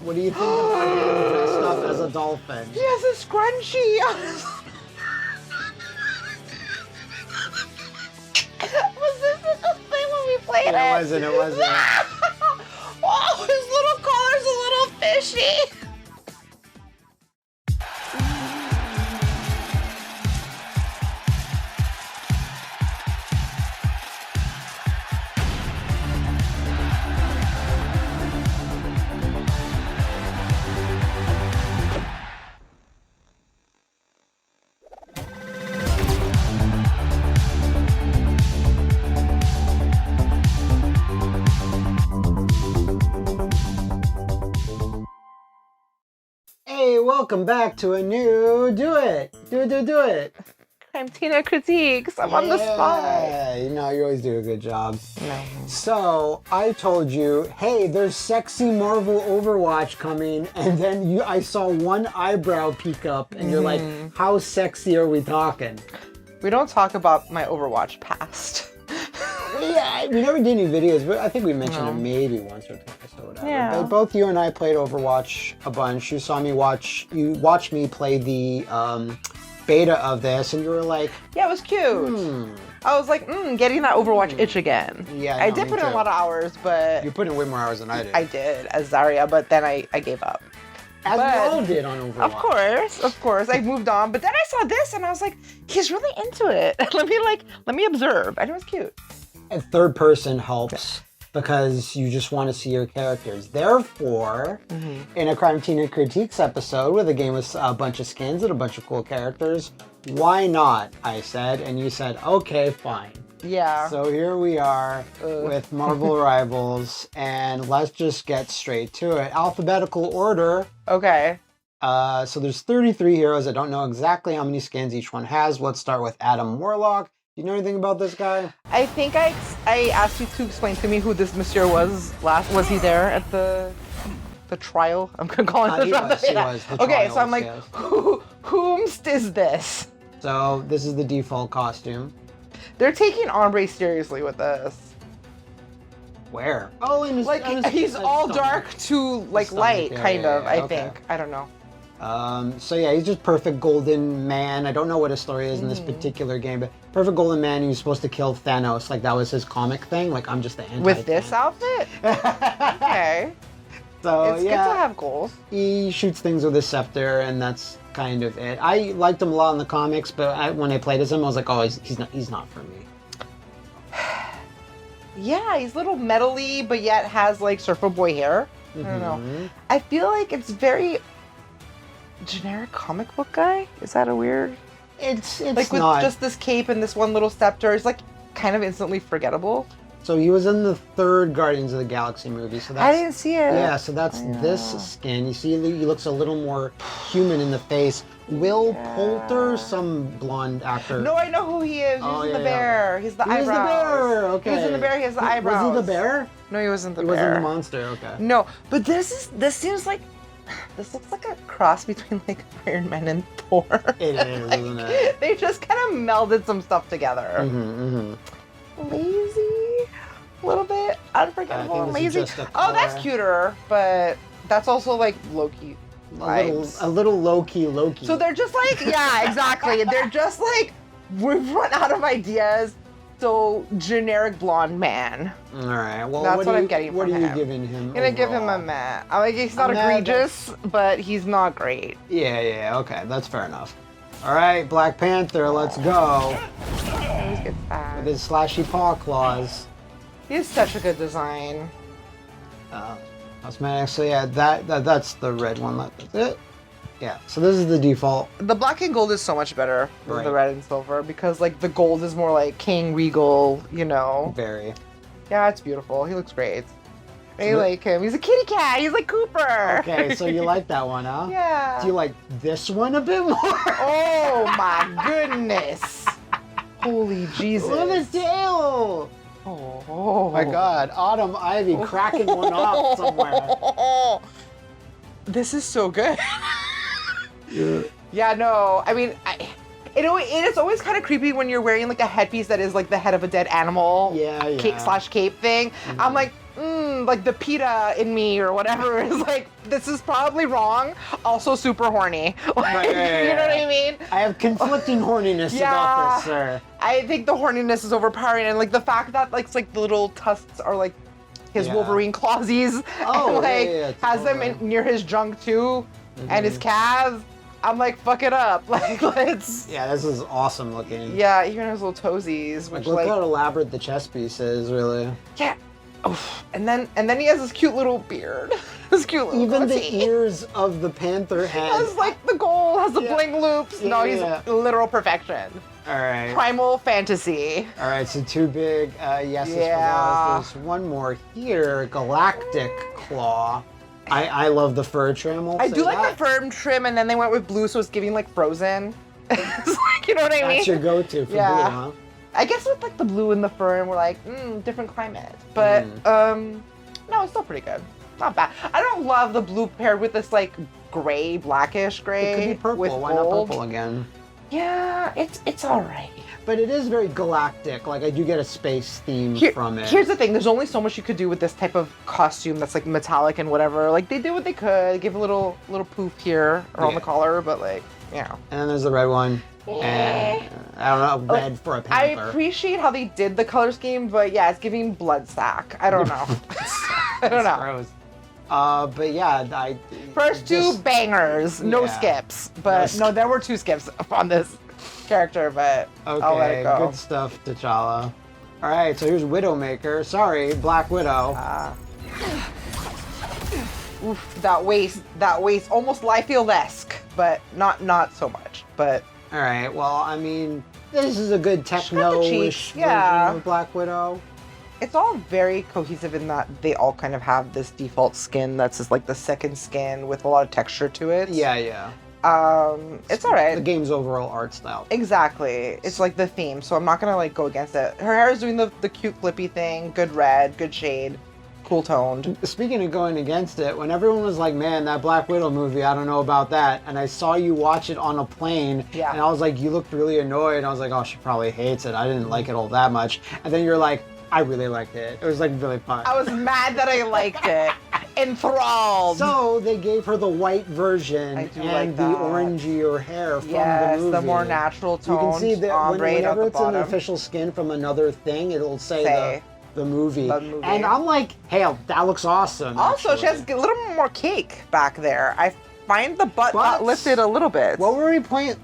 What do you think about him dressed up as a dolphin? He has a scrunchie. Was this the thing when we played it? It wasn't. Oh, his little collar's a little fishy. Hey, welcome back to a new Do It. Do it. Crymetina critiques. I'm on the spot. Yeah, you know, you always do a good job. No. So, I told you, hey, there's sexy Marvel Overwatch coming, and then I saw one eyebrow peek up, and you're like, how sexy are we talking? We don't talk about my Overwatch past. Yeah, we never did any videos, but I think we mentioned it maybe once or twice or whatever. Yeah. But both you and I played Overwatch a bunch. You watched me play the beta of this, and you were like, Yeah, it was cute. I was like, getting that Overwatch itch again. Yeah, I no, did me put in a too. lot of hours, but You put in way more hours than I did. I did as Zarya, but then I gave up. As we but- all did on Overwatch. Of course. I moved on, but then I saw this and I was like, he's really into it. let me observe. And it was cute. And third person helps because you just want to see your characters. Therefore, in a Crymetina Critiques episode with a game with a bunch of skins and a bunch of cool characters, why not? I said, and you said, okay, fine. Yeah. So here we are with Marvel Rivals, and let's just get straight to it. Alphabetical order. Okay. So there's 33 heroes. I don't know exactly how many skins each one has. Let's start with Adam Warlock. Do you know anything about this guy? I think I asked you to explain to me who this monsieur was last. Was he there at the trial? I'm gonna call it He was. The okay, so trials, I'm like, yes. whomst is this? So this is the default costume. They're taking Ombre seriously with this. Where? Oh, in his, Like on his- he's all stomach. dark to like Stomach light, area, kind of. yeah, I okay. think. I don't know. So yeah, he's just perfect golden man. I don't know what his story is in this particular game, but perfect golden man. He was supposed to kill Thanos. Like that was his comic thing. Like I'm just the anti. With this outfit? Okay. So It's yeah, good to have goals. he shoots things with his scepter, and that's kind of it. I liked him a lot in the comics, but when I played as him, I was like, oh, he's not for me. Yeah, he's a little metally, but yet has like Surfer Boy hair. I don't know. I feel like it's very generic comic book guy. Is that a weird? It's Like with not. just this cape and this one little scepter, it's like kind of instantly forgettable. So he was in the third Guardians of the Galaxy movie. So that's I didn't see it. Yeah, so that's this skin. You see, he looks a little more human in the face. Will Poulter, some blonde actor. No, I know who he is. He's Oh, in yeah, the yeah. bear. He's the He was eyebrows. the bear. Okay. He was in the bear. He has the eyebrows. Was he the bear? No, he wasn't the He bear. wasn't the monster. Okay. No, but this seems like this looks like a cross between like Iron Man and Thor. It is, Like, isn't it? They just kind of melded some stuff together. Lazy, a little bit unforgettable, I and think this is lazy. just a Oh, that's color. cuter, but that's also like Loki vibes. A little Loki. So they're just like, yeah, exactly. They're just like, we've run out of ideas. So generic blonde man. All right. Well, That's what I'm you- getting What from are you him. giving him? I'm gonna give him a overall? meh. I'm like, he's not A meh, egregious, but he's not great. Yeah. Okay, that's fair enough. All right, Black Panther. Let's go. He always gets With sad. his slashy paw claws. He has such a good design. Cosmetic. So yeah, that's the red one. That's it. Yeah. So this is the default. The black and gold is so much better than Right. the red and silver because like the gold is more like king regal, you know. Very. Yeah, it's beautiful. He looks great. I like him. He's a kitty cat. He's like Cooper. Okay, so you like that one, huh? Yeah. Do you like this one a bit more? Oh my goodness. Holy Jesus. Look at the tail! Oh My God, Autumn Ivy cracking one off somewhere. This is so good. Yeah. Yeah, no, I mean, it is always kind of creepy when you're wearing like a headpiece that is like the head of a dead animal. Yeah. Cape/cape thing. I'm like, fucking, like, the PETA in me or whatever is like, this is probably wrong. Also super horny. Like, you know what I mean? I have conflicting horniness about this, sir. I think the horniness is overpowering, and like the fact that like the little tusks are like his Wolverine clawsies, and like has them near his junk too, and his calves. I'm like, fuck it up, like let's. Yeah, this is awesome looking. Yeah, even his little toesies, which look how elaborate the chest piece is, really. Yeah. Oof. And then he has this cute little beard. This cute little even goatee. The ears of the panther head. Has like the gold, has the bling loops. Yeah, no, he's literal perfection. All right. Primal fantasy. All right, so 2 big yeses for those. There's one more here, Galactic Claw. I love the fur trim. I do like the fur trim, and then they went with blue, so it's giving like Frozen. It's like, you know what I mean? That's your go-to for blue, huh? I guess with like the blue and the fur, and we're like, different climate. But no, it's still pretty good. Not bad. I don't love the blue paired with this like gray, blackish gray. It could be purple. With Why gold. not purple again? Yeah, it's all right. But it is very galactic. Like I do get a space theme from it. Here's the thing: there's only so much you could do with this type of costume that's like metallic and whatever. Like they did what they could, give a little poof here around the collar, but like yeah. And then there's the red one. And I don't know, red for a panther. I appreciate how they did the color scheme, but yeah, it's giving blood sack. I don't know. I don't know. Gross. But yeah, First 2 bangers, no skips. But no, there were 2 skips on this character, but I'll let it go. Good stuff, T'Challa. All right, so here's Widowmaker. Sorry, Black Widow. Oof, that waist, almost Liefeld-esque, but not so much. But all right, well, I mean, this is a good techno-ish version of Black Widow. It's all very cohesive in that they all kind of have this default skin that's just like the second skin with a lot of texture to it. Yeah. It's all right. The game's overall art style. Exactly. It's like the theme, so I'm not gonna like go against it. Her hair is doing the cute flippy thing, good red, good shade, cool toned. Speaking of going against it, when everyone was like, man, that Black Widow movie, I don't know about that, and I saw you watch it on a plane, and I was like, you looked really annoyed, and I was like, oh, she probably hates it. I didn't like it all that much. And then you're like, I really liked it. It was like really fun. I was mad that I liked it. Enthralled. So they gave her the white version and the orangier hair from the movie. The more natural tone. You can see that whenever it's an official skin from another thing, it'll say the movie. And I'm like, hey, that looks awesome. Also, she has a little more cake back there. I find the butt got lifted a little bit. What were we playing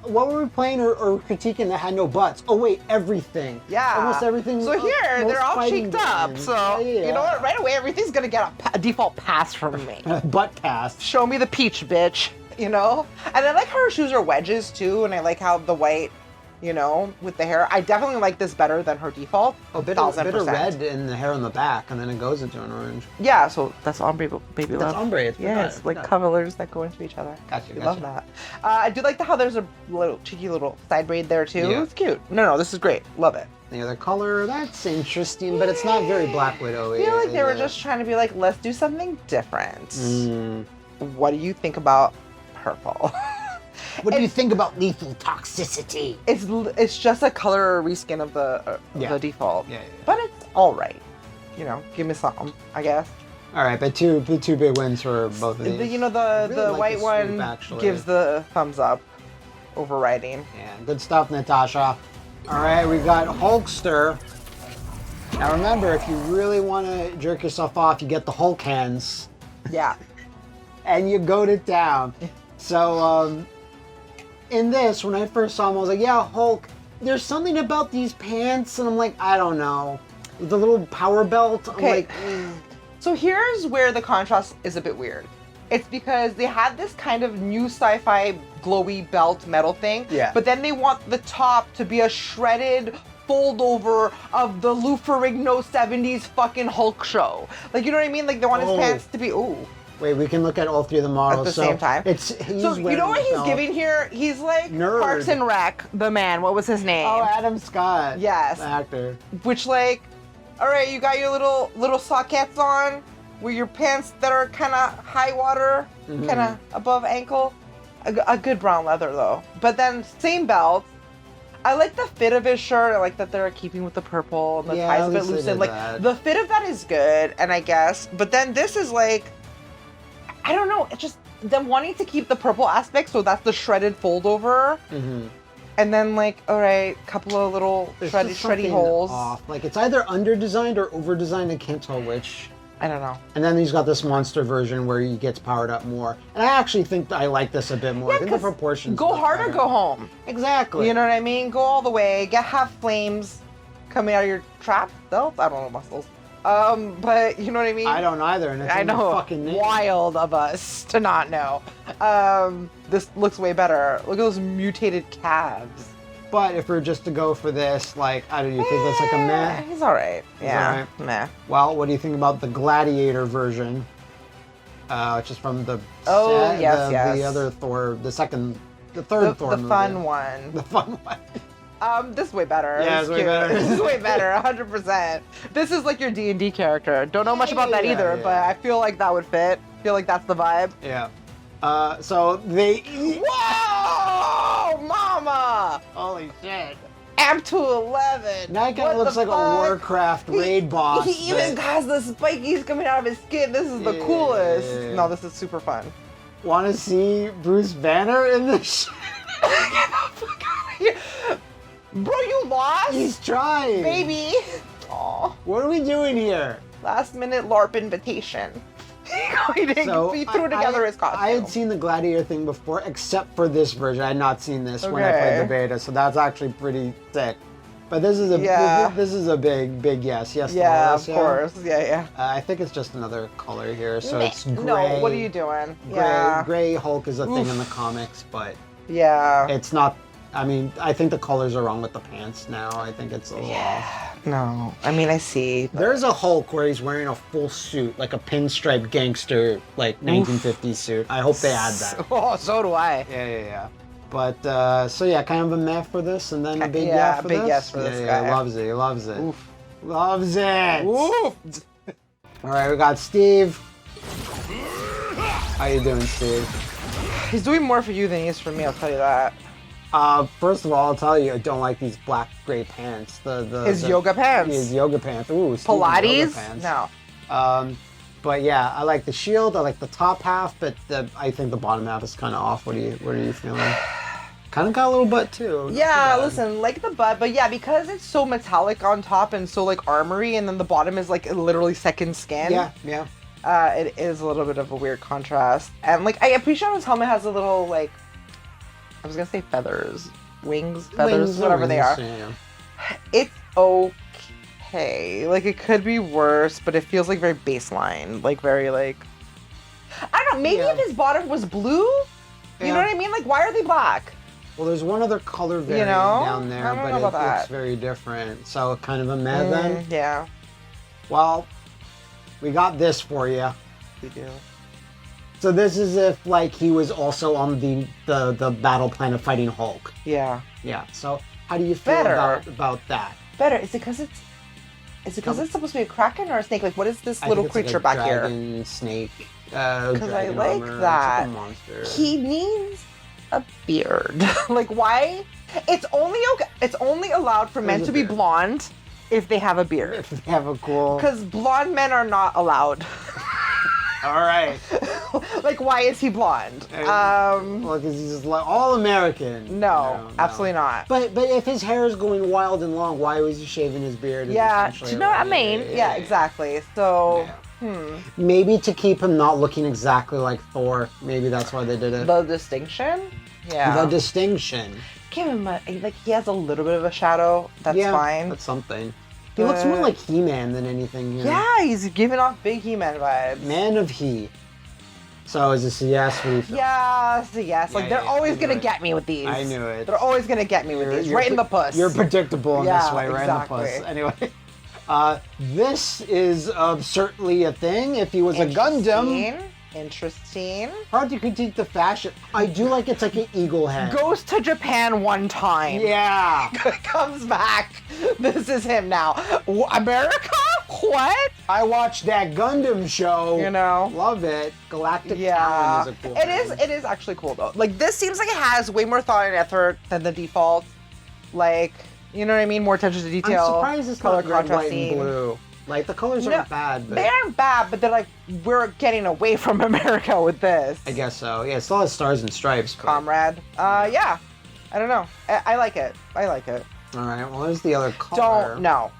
or critiquing that had no butts? Oh wait, everything. Yeah. Almost everything. So here, they're all cheeked up. So, you know what? Right away, everything's going to get a default pass from me. Butt pass. Show me the peach, bitch. You know? And I like how her shoes are wedges, too. And I like how the white, you know, with the hair. I definitely like this better than her default. A bit of red in the hair on the back, and then it goes into an orange. Yeah, so that's ombre, baby love. That's ombre. It's like colors that go into each other. Gotcha. Love that. I do like how there's a little cheeky little side braid there too. Yeah. It's cute. No, this is great. Love it. The other color, that's interesting, but it's not very Black Widow. I feel like they were just trying to be like, let's do something different. What do you think about purple? What do you think about lethal toxicity? It's just a color reskin of the default. Yeah. But it's all right. You know, give me something, I guess. All right, but two big wins for both of these. The white one gives the thumbs up, overriding. Yeah, good stuff, Natasha. All right, we got Hulkster. Now remember, if you really want to jerk yourself off, you get the Hulk hands. Yeah. And you go to town. So, in this, when I first saw him, I was like, yeah, Hulk, there's something about these pants, and I'm like, I don't know. The little power belt, I'm like... So here's where the contrast is a bit weird. It's because they had this kind of new sci-fi glowy belt metal thing, but then they want the top to be a shredded fold over of the Lou Ferrigno 70s fucking Hulk show. Like, you know what I mean? Like, they want his pants to be, Wait, we can look at all three of the models at the same time. So you know what he's giving here? He's like Nerd. Parks and Rec, the man. What was his name? Oh, Adam Scott. Yes. The actor. Which, like, all right, you got your little sockets on with your pants that are kind of high water, kind of above ankle. A good brown leather, though. But then, same belt. I like the fit of his shirt. I like that they're keeping with the purple and the ties a bit loosened. Like the fit of that is good, and I guess. But then this is like, I don't know. It's just them wanting to keep the purple aspect, so that's the shredded fold over. Mm-hmm. And then like, all right, couple of little shreddy holes. Off. Like it's either under designed or over designed. I can't tell which. I don't know. And then he's got this monster version where he gets powered up more. And I actually think I like this a bit more. I think the proportions. Go hard or go home. Exactly. You know what I mean? Go all the way. Have flames coming out of your trap belt. I don't know muscles. But you know what I mean? I don't either, and it's in the fucking name. Wild of us to not know. This looks way better. Look at those mutated calves. But if we're just to go for this, like, I don't know, you think that's like a meh? He's alright. Yeah. All right. Meh. Well, what do you think about the Gladiator version? Which is from the the other Thor, the third Thor movie. The fun one. The fun one. This is way better. Yeah, it's way better. This is way better, 100%. This is like your D&D character. Don't know much about that either, but I feel like that would fit. I feel like that's the vibe. Yeah. So they... Whoa! Mama! Holy shit. Amp to 11. Now he kind of looks like a Warcraft raid boss. He even has the spikies coming out of his skin. This is the coolest. No, this is super fun. Want to see Bruce Banner in this shit? Get the fuck out of here. Bro, you lost? He's trying. Baby. Aw. What are we doing here? Last minute LARP invitation. He threw together his costume. I had seen the Gladiator thing before, except for this version. I had not seen this when I played the beta, so that's actually pretty sick. But this is a big yes. Yes, yeah, of course. Yeah. I think it's just another color here, so it's gray. No, what are you doing? Gray Hulk is a thing in the comics, but it's not. I mean, I think the colors are wrong with the pants now. I think it's a little off. No, I mean, I see. But... There's a Hulk where he's wearing a full suit, like a pinstripe gangster, like 1950s suit. I hope they add that. Oh, so do I. Yeah. But, kind of a meh for this, and then a big yes for this. Yeah, big yes for this guy. He loves it. Oof. Loves it. Oof. All right, we got Steve. How you doing, Steve? He's doing more for you than he is for me, I'll tell you that. First of all, I'll tell you, I don't like these black gray pants. His yoga pants. His yoga pants. Ooh, Pilates? Yoga pants. No. But yeah, I like the shield. I like the top half, but I think the bottom half is kind of off. What are you feeling? Kind of got a little butt too. Yeah, listen, like the butt, but yeah, because it's so metallic on top and so like armory, and then the bottom is like literally second skin. Yeah. It is a little bit of a weird contrast, and like I appreciate his helmet has a little like. I was gonna say feathers, feathers, whatever they are. Yeah. It's okay. Like it could be worse, but it feels like very baseline, like very like. I don't know. Maybe if his bottom was blue, you know what I mean? Like why are they black? Well, there's one other color variant down there, but it looks very different. So kind of a meh then. Yeah. Well, we got this for you. We do. So this is if like he was also on the battle planet fighting Hulk. Yeah. Yeah. So how do you feel about that? Better. Is it because it's supposed to be a kraken or a snake? Like what is this little creature back here? Dragon, snake. Because I like that. It's like a monster. He needs a beard. Like why? It's only allowed for men to be blonde if they have a beard. If they have a cool. Because blonde men are not allowed. All right. Like, why is he blonde? Well, because he's just like all American. No, absolutely not. But if his hair is going wild and long, why was he shaving his beard? Yeah, do you know what I mean? Yeah, exactly. So, Maybe to keep him not looking exactly like Thor. Maybe that's why they did it. The distinction? Yeah. The distinction. Give him like he has a little bit of a shadow. That's fine. That's something. He looks more like He-Man than anything here. Yeah, he's giving off big He-Man vibes. Man of He. So is this a yes? What do you feel? Yeah, it's a yes. Like they're always gonna get me with these. I knew it. They're always gonna get me with these. Right in the puss. You're predictable in this way, right in the puss. Anyway. This is certainly a thing. If he was a Gundam. Interesting. Hard to critique the fashion. I do like it's like an eagle head. Goes to Japan one time. Yeah. Comes back. This is him now. America? What? I watched that Gundam show. You know. Love it. Galactic Talon is a cool It is actually cool though. Like this seems like it has way more thought and effort than the default. Like, you know what I mean? More attention to detail. I'm surprised it's color not red, white, contrasting. and blue. Like, the colors aren't bad, but... They aren't bad, but they're like, we're getting away from America with this. I guess so. Yeah, it still has stars and stripes. But... Comrade. Yeah. I don't know. I like it. I like it. All right, well, there's the other color. No.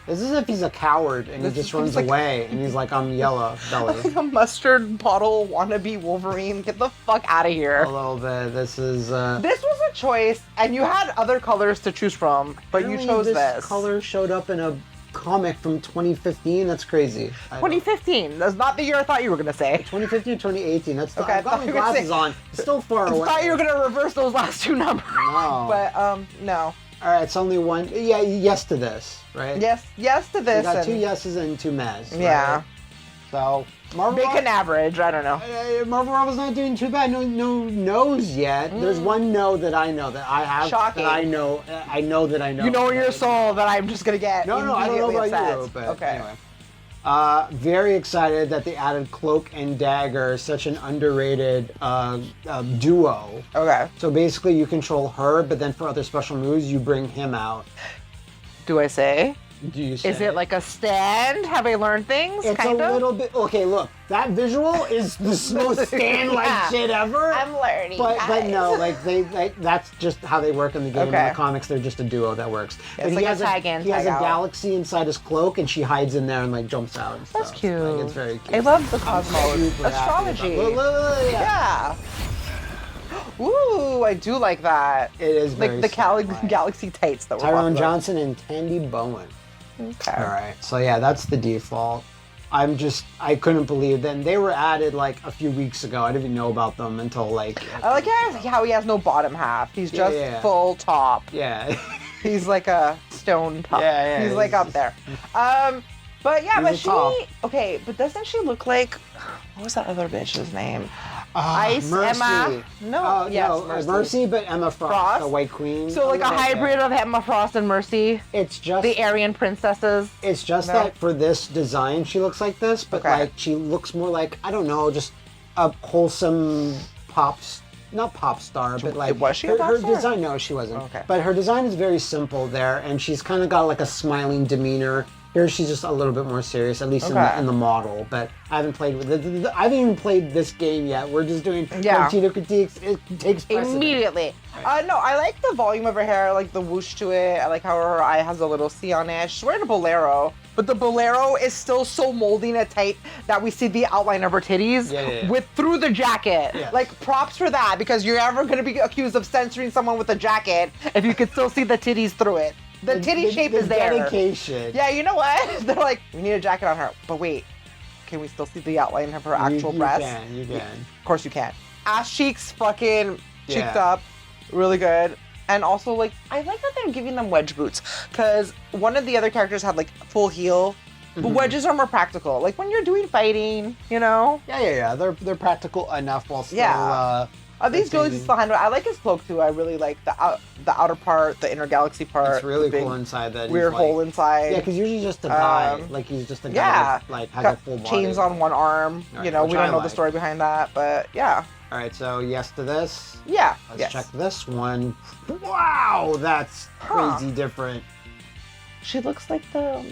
This is if he's a coward and he just runs away and he's like, I'm yellow belly. Like a mustard bottle wannabe Wolverine. Get the fuck out of here. A little bit. This is... This was a choice, and you had other colors to choose from, but you chose this. This color showed up in a comic from 2015. That's crazy. 2015. That's not the year I thought you were going to say. 2015 or 2018. That's okay, I've got my glasses on. It's still far away. I thought you were going to reverse those last two numbers. No. But, no. All right, it's only one. Yeah, yes to this, right? Yes to this. So you got 2 yeses and 2 mes. Right? Yeah. So Marvel. Make an average. I don't know. Marvel's not doing too bad. No no's yet. There's one no that I know that I have. Shocking. That I know. I know that I know. You know in your soul that I'm just gonna get. No, I don't know about upset. you, but okay. Anyway. Very excited that they added Cloak and Dagger, such an underrated duo. Okay. So basically you control her, but then for other special moves, you bring him out. Do I say? Do you say? Is it like a stand? Have I learned things? It's kind a little bit... Okay, look. That visual is the most stand-like shit ever. I'm learning, but no, like, they that's just how they work in the game. Okay. In the comics, they're just a duo that works. Yeah, but it's like a tag in, he has tag a out. galaxy inside his cloak, and she hides in there and, like, jumps out and stuff. That's cute. Like, it's very cute. I love the cosmos. Super happy Astrology. about- Look, Yeah. Ooh, I do like that. It is very like the stand-like. galaxy tights that we're Tyrone talking about. Johnson and Tandy Bowen. Okay. All right, so yeah, that's the default. I couldn't believe them. They were added like a few weeks ago. I didn't even know about them until like... I like how he has no bottom half. He's just full top. Yeah. He's like a stone top. Yeah. He's like up there. But yeah, but He's a top. okay, but doesn't she look like, what was that other bitch's name? Ice Mercy. Emma? No, yes, no, Mercy, but Emma Frost, the White Queen. So like a hybrid of Emma Frost and Mercy? It's just... The Aryan princesses? It's just that for this design, she looks like this, but like she looks more like, I don't know, just a wholesome not pop star, but like... Was she a pop her star? design, no, she wasn't. Okay. But her design is very simple there, and she's kind of got like a smiling demeanor. Here she's just a little bit more serious, at least in the model. But I haven't played with it. I haven't even played this game yet. We're just doing Crymetina critiques. It takes precedent. Immediately. Right. No, I like the volume of her hair. I like the whoosh to it. I like how her eye has a little C on it. She's wearing a bolero, but the bolero is still so molding and tight that we see the outline of her titties through the jacket. Yeah. Like props for that, because you're ever going to be accused of censoring someone with a jacket if you can still see the titties through it. The titty shape is there. Dedication. Yeah, you know what? They're like, we need a jacket on her. But wait, can we still see the outline of her actual breasts? You can. Of course you can. Ass cheeks fucking cheeked Yeah. up. Really good. And also, like, I like that they're giving them wedge boots. Because one of the other characters had, like, full heel. But wedges are more practical. Like, when you're doing fighting, you know? Yeah. They're practical enough while still... These girls still handle. I like his cloak too. I really like the outer part, the inner galaxy part. It's really cool inside. That weird hole inside. Yeah, because usually just a guy, like he's just a guy that like has a full body. Chains on one arm. Right, you know, we don't know the story behind that, but yeah. All right, so yes to this. Yeah. Let's check this one. Wow, that's crazy different. She looks like the.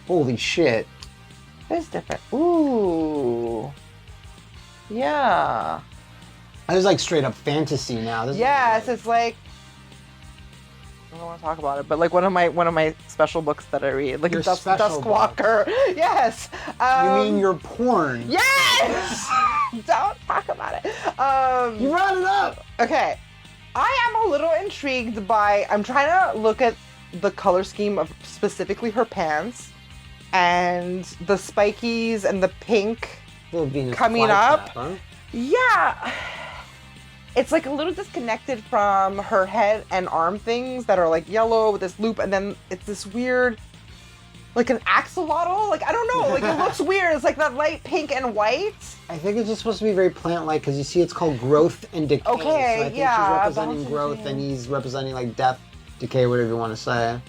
Holy shit. It's different. Ooh. Yeah. That is like straight up fantasy now. This it's like I don't want to talk about it, but like one of my special books that I read, like Duskwalker. Yes. You mean your porn? Yes. Don't talk about it. You brought it up. Okay. I am a little intrigued by. I'm trying to look at the color scheme of specifically her pants and the spikies and the pink coming up. Huh? Yeah. It's like a little disconnected from her head and arm things that are like yellow with this loop, and then it's this weird, like an axolotl. Like, I don't know. Like, it looks weird. It's like that light pink and white. I think it's just supposed to be very plant-like because you see it's called growth and decay. Okay, so I think she's representing balancing growth and he's representing like death, decay, whatever you want to say.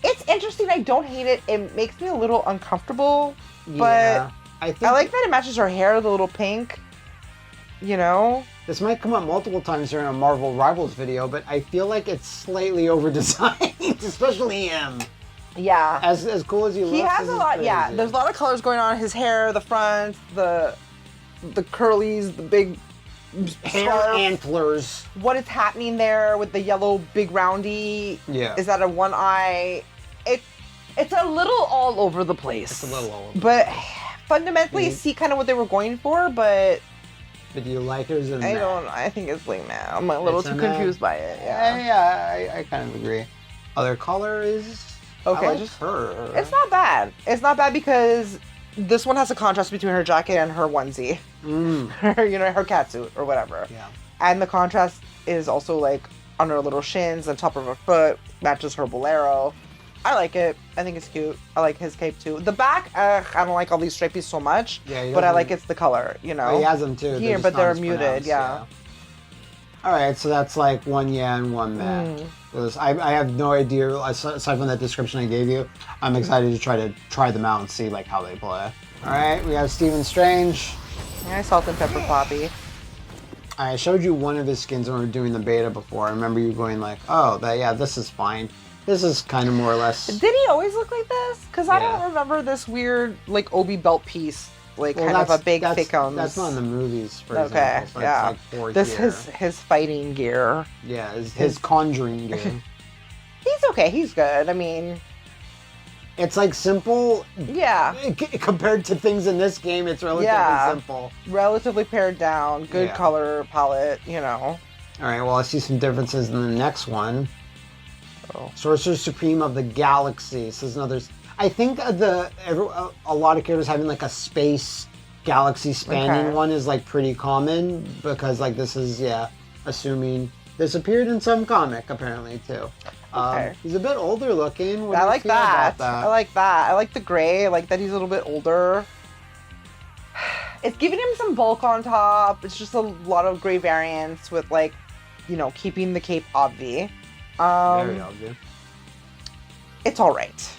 It's interesting. I don't hate it. It makes me a little uncomfortable, Yeah, but I like that it matches her hair, the little pink. You know? this might come up multiple times during a Marvel Rivals video, but I feel like it's slightly over-designed, especially him. Yeah. As cool as he looks, he has a lot. Yeah, there's a lot of colors going on. His hair, the front, the curlies, the big hair scarf. antlers. What is happening there with the yellow big roundy? Yeah. Is that a one eye? It's a little all over the place. It's a little all over. But fundamentally, see kind of what they were going for, but. But do you like it or is it meh? I think it's like meh. I'm a little too confused by it. Yeah. Yeah, I kind of agree. Other color is okay. I like her. It's not bad. It's not bad because this one has a contrast between her jacket and her onesie. Her, her catsuit or whatever. Yeah. And the contrast is also like on her little shins and top of her foot, matches her bolero. I like it. I think it's cute. I like his cape too. The back, I don't like all these stripies so much. Yeah, but I like it's the color, He has them too. Here, but they're muted. Yeah. All right, so that's like one and one meh. I have no idea, aside from that description I gave you. I'm excited to try them out and see like how they play. All right, we have Stephen Strange. Yeah, Salt and Pepper Poppy. I showed you one of his skins when we were doing the beta before. I remember you going like, oh, this is fine. This is kind of more or less... Did he always look like this? Because I don't remember this weird, like, Obi belt piece. Like, kind of a big thick on. That's not in the movies, for example. So yeah. This is his fighting gear. Yeah, his conjuring gear. He's okay. He's good. I mean... It's, like, simple. Yeah. Compared to things in this game, it's relatively simple. Relatively pared down. Good color palette, All right, well, I see some differences in the next one. Sorcerer Supreme of the Galaxy. So there's another. I think a lot of characters having like a space galaxy spanning one is like pretty common because like this is assuming this appeared in some comic apparently too. He's a bit older looking. What do you feel about that? I like that. I like the gray. I like that he's a little bit older. It's giving him some bulk on top. It's just a lot of gray variants with like, keeping the cape obvi. Very obvious. It's all right.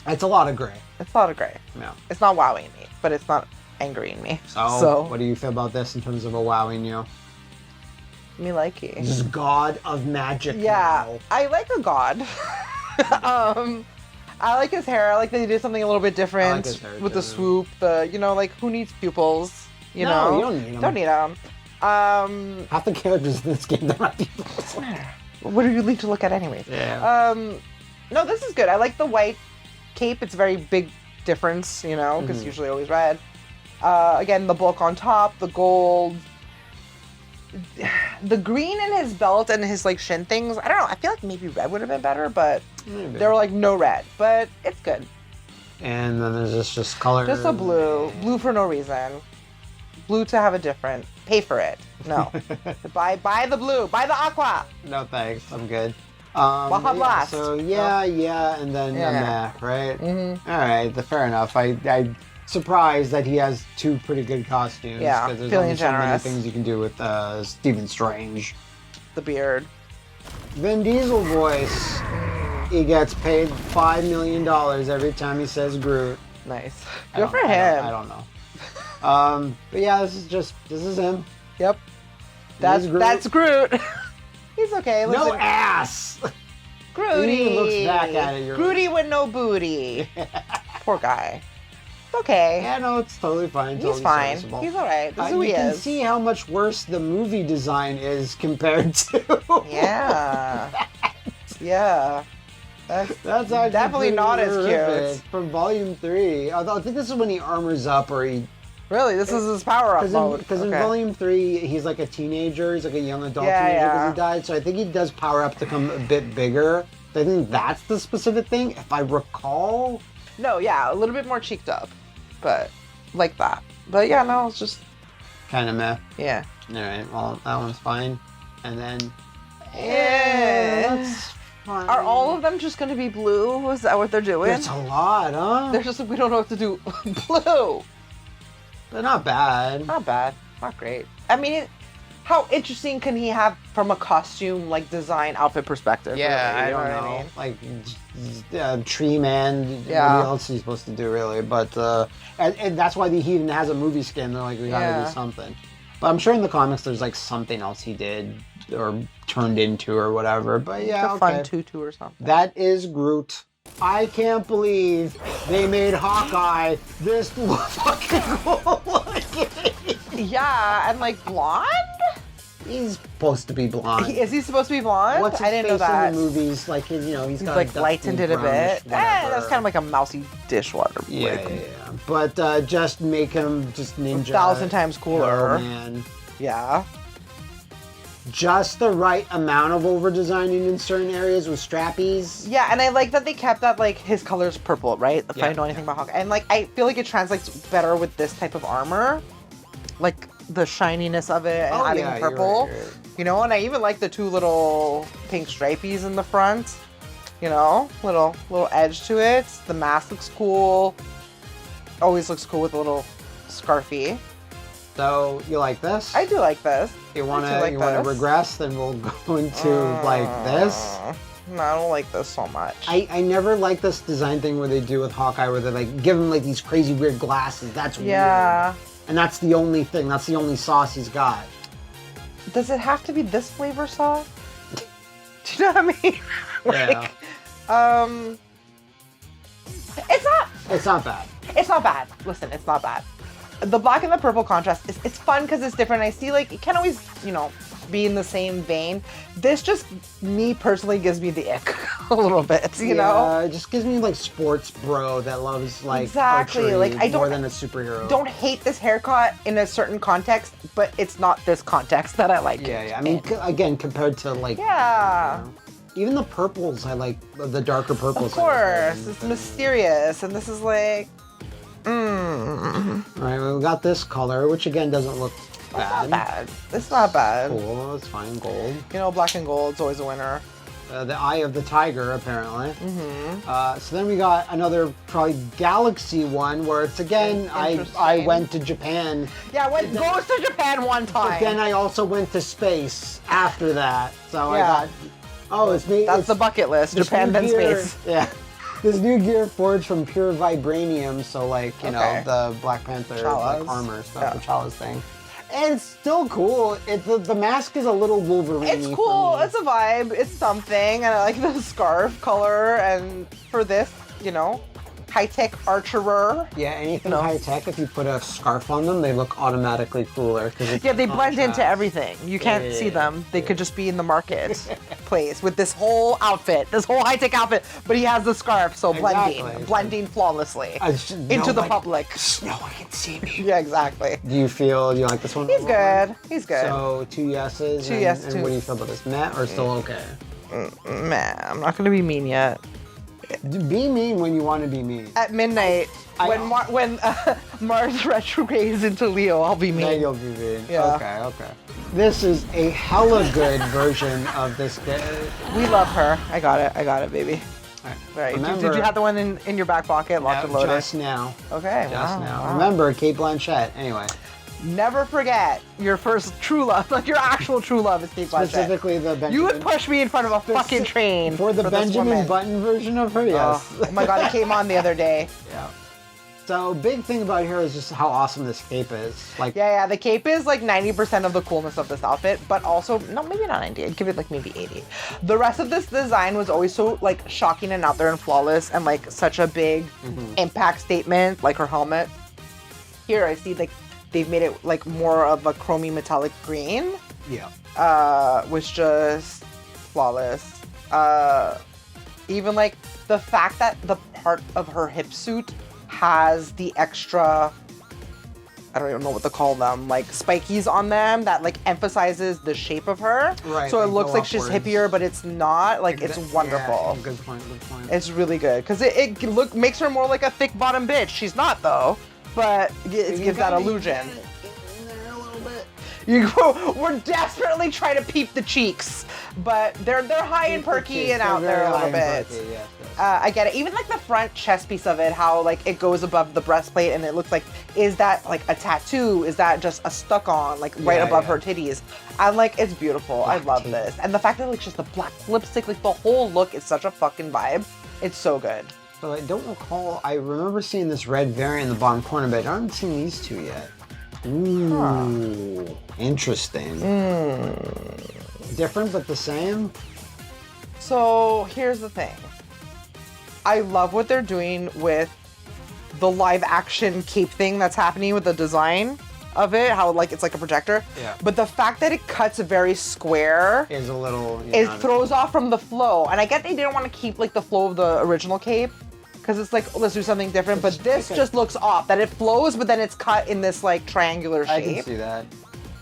It's a lot of gray. It's a lot of gray. Yeah. It's not wowing me, but it's not angering me. So what do you feel about this in terms of a wowing you? Me likey. This is God of Magic. Yeah, now. I like a god. I like his hair. I like that he did something a little bit different with the swoop. Like who needs pupils? You know, you don't need them. Don't need them. Half the characters in this game don't have pupils. Doesn't matter. What do you need to look at anyways? Yeah. No, this is good. I like the white cape. It's a very big difference, because it's usually always red. Again, the bulk on top, the gold. The green in his belt and his like shin things, I don't know. I feel like maybe red would have been better, but they were like no red. But it's good. And then there's just color. Just a blue. Blue for no reason. Blue to have a different. Pay for it. No. buy the blue. Buy the aqua. No thanks. I'm good. Baja Blast. So and then meh, right? Mm-hmm. All right, fair enough. I surprised that he has two pretty good costumes. Yeah, because there's feeling only generous. so many things you can do with Stephen Strange. The beard. Vin Diesel voice. He gets paid $5 million every time he says Groot. Nice. Good for him. I don't know. But yeah, this is him. Yep. That's Groot. He's okay. No ass. Grooty. He looks back at it. Grooty with no booty. Poor guy. It's okay. Yeah, no, it's totally fine. He's fine. He's all right. This is who he is. You can see how much worse the movie design is compared to. Yeah. Yeah. That's actually definitely not as cute. From Volume 3. Although I think this is when he armors up or he... Really? This is his power-up mode? Because in Volume 3, he's like a teenager. He's like a young adult teenager because he died. So I think he does power up to become a bit bigger. I think that's the specific thing, if I recall. No, yeah, a little bit more cheeked up. But like that. But yeah, no, it's just... kind of meh. Yeah. All right, well, that one's fine. And then... that's fine. Are all of them just going to be blue? Is that what they're doing? It's a lot, huh? They're just, we don't know what to do. Blue! They're not bad. Not bad. Not great. I mean, how interesting can he have from a costume, like, design, outfit perspective? Yeah, really? I don't know. Like, Tree Man, what else is he supposed to do, really? But, and that's why he even has a movie skin. They're like, we gotta do something. But I'm sure in the comics there's like something else he did or turned into or whatever. But yeah, a fun tutu or something. That is Groot. I can't believe they made Hawkeye this fucking cool looking. Yeah, and like blonde? He's supposed to be blonde. Is he supposed to be blonde? What's his I didn't know face that. in the movies? Like, you know, he's got like lightened it a bit. That's kind of like a mousy dishwater. Yeah. But just make him just ninja. 1,000 times cooler. Oh, man. Yeah. Just the right amount of over-designing in certain areas with strappies. Yeah, and I like that they kept that, like, his color's purple, right? If I know anything about Hawkeye. And, like, I feel like it translates better with this type of armor. Like, the shininess of it and adding purple. You're right. You know, and I even like the 2 little pink stripies in the front. You know, little edge to it. The mask looks cool. Always looks cool with a little scarfy. So, you like this? I do like this. You wanna regress? Then we'll go into like this. No, I don't like this so much. I never like this design thing where they do with Hawkeye, where they like give him like these crazy weird glasses. That's weird. And that's the only thing. That's the only sauce he's got. Does it have to be this flavor sauce? Do you know what I mean? Like, it's not. It's not bad. It's not bad. Listen, it's not bad. The black and the purple contrast, it's fun because it's different. I see, like, it can't always, you know, be in the same vein. This just, me personally, gives me the ick a little bit, you know? It just gives me, like, sports bro that loves, like, exactly. Like, I don't, more than a superhero. Don't hate this haircut in a certain context, but it's not this context that I like. Yeah. I mean, again, compared to, like... Yeah. You know, even the purples, I like the darker purples. Of course. It's mysterious, and this is, like... Alright, well, we got this color, which again doesn't look bad. It's not bad. It's not bad. Cool, it's fine, gold. You know, black and gold's always a winner. The Eye of the Tiger, apparently. So then we got another probably Galaxy one, where it's again, I went to Japan. Yeah, goes to Japan one time. But then I also went to space after that. So I got, it's me. That's the bucket list, Japan then space. Yeah. This new gear forged from pure vibranium, so like, you know, the Black Panther like, armor stuff, the T'Challa's thing. And it's still cool. The mask is a little Wolverine. It's cool, it's a vibe, it's something, and I like the scarf color, and for this, you know, high-tech archerer. Yeah, anything high-tech, if you put a scarf on them, they look automatically cooler. Yeah, they blend into everything. You can't see them. They could just be in the marketplace with this whole outfit, this whole high-tech outfit, but he has the scarf, so blending flawlessly into the public. No one can see me. Yeah, exactly. Do you like this one? He's good. He's good. So 2 yeses. And what do you feel about this? Meh or still okay? Meh. I'm not going to be mean yet. Be mean when you want to be mean. At midnight, when Mars retrogrades into Leo, I'll be mean. Then you'll be mean. Yeah. Okay. This is a hella good version of this game. We love her. I got it, baby. All right. Did you have the one in your back pocket, locked and loaded? Just now. Okay. Just now. Wow. Remember, Kate Blanchett. Anyway. Never forget your first true love, like your actual true love is Kate Blanchett. Specifically the Benjamin. You would push me in front of a fucking train for the Benjamin Button version of her, yes. Oh my god, it came on the other day. Yeah. So big thing about here is just how awesome this cape is. Like the cape is like 90% of the coolness of this outfit, but also maybe not 90. I'd give it like maybe 80. The rest of this design was always so like shocking and out there and flawless and like such a big impact statement, like her helmet. Here I see like they've made it like more of a chromy metallic green. Yeah. Which just flawless. Even like the fact that the part of her hip suit has the extra, I don't even know what to call them, like spikies on them that like emphasizes the shape of her. Right. So it looks like she's hippier, but it's not. Like it's wonderful. Yeah, good point. It's really good because it makes her more like a thick bottom bitch. She's not though, but it gives that illusion. We're desperately trying to peep the cheeks, but they're high and perky and out there a little bit. Yes. I get it. Even like the front chest piece of it, how like it goes above the breastplate and it looks like, is that like a tattoo? Is that just a stuck on like right above her titties? I'm like, it's beautiful. I love this. And the fact that it's just the black lipstick, like the whole look is such a fucking vibe. It's so good. So I don't recall, I remember seeing this red variant in the bottom corner, but I haven't seen these two yet. Ooh. Interesting. Different but the same? So here's the thing. I love what they're doing with the live action cape thing that's happening with the design of it, how like it's like a projector. Yeah. But the fact that it cuts very square is a little... It throws off from the flow. And I get they didn't want to keep like the flow of the original cape because it's like, let's do something different. But this just looks off, that it flows, but then it's cut in this like triangular shape. I can see that.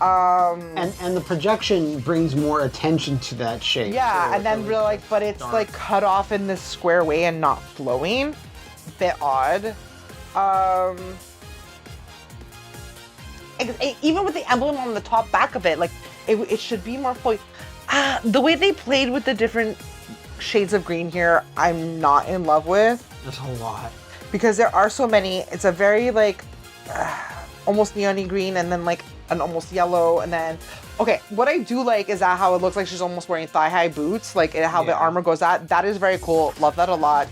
And the projection brings more attention to that shape. Yeah, too. and then we're like, but it's dark. Like cut off in this square way and not flowing. Bit odd. Even with the emblem on the top back of it, like it should be more flowy. The way they played with the different shades of green here, I'm not in love with. There's a lot. Because there are so many. It's a very like almost neon-y green and then like an almost yellow and then okay, what I do like is that how it looks like she's almost wearing thigh-high boots, like how the armor goes out. That is very cool. Love that a lot.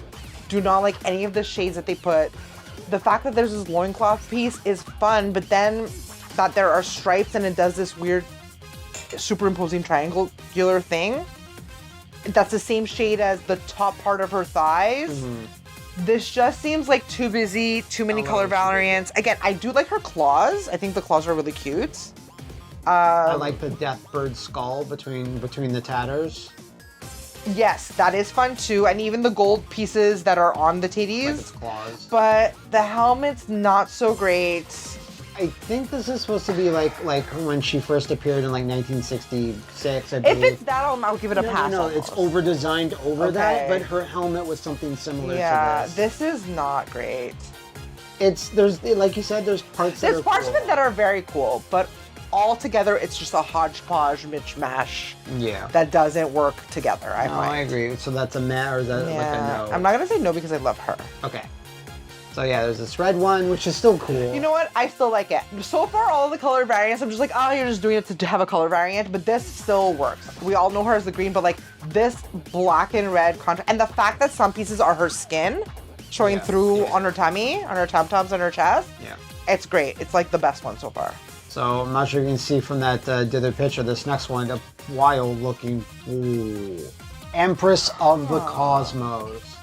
Do not like any of the shades that they put. The fact that there's this loincloth piece is fun, but then that there are stripes and it does this weird superimposing triangular thing. That's the same shade as the top part of her thighs. This just seems like too busy, too many color variants. Again, I do like her claws. I think the claws are really cute. I like the Deathbird skull between the tatters. Yes, that is fun too. And even the gold pieces that are on the titties. Like its claws. But the helmet's not so great. I think this is supposed to be like when she first appeared in like 1966, I believe. If it's that, I'll give it a pass. No, it's over-designed over that, but her helmet was something similar to this. Yeah, this is not great. There's like you said, there's parts that are cool. There's parts of it that are very cool, but all together, it's just a hodgepodge, mishmash. Yeah. That doesn't work together, I find. I agree. So that's a meh, or is that like a no? I'm not going to say no because I love her. Okay. So yeah, there's this red one, which is still cool. You know what? I still like it. So far, all the color variants, I'm just like, oh, you're just doing it to have a color variant, but this still works. We all know her as the green, but like this black and red contrast, and the fact that some pieces are her skin showing through on her tummy, on her tum-tums, on her chest. Yeah. It's great. It's like the best one so far. So I'm not sure you can see from that dither picture, this next one, a wild looking, Empress of the Cosmos.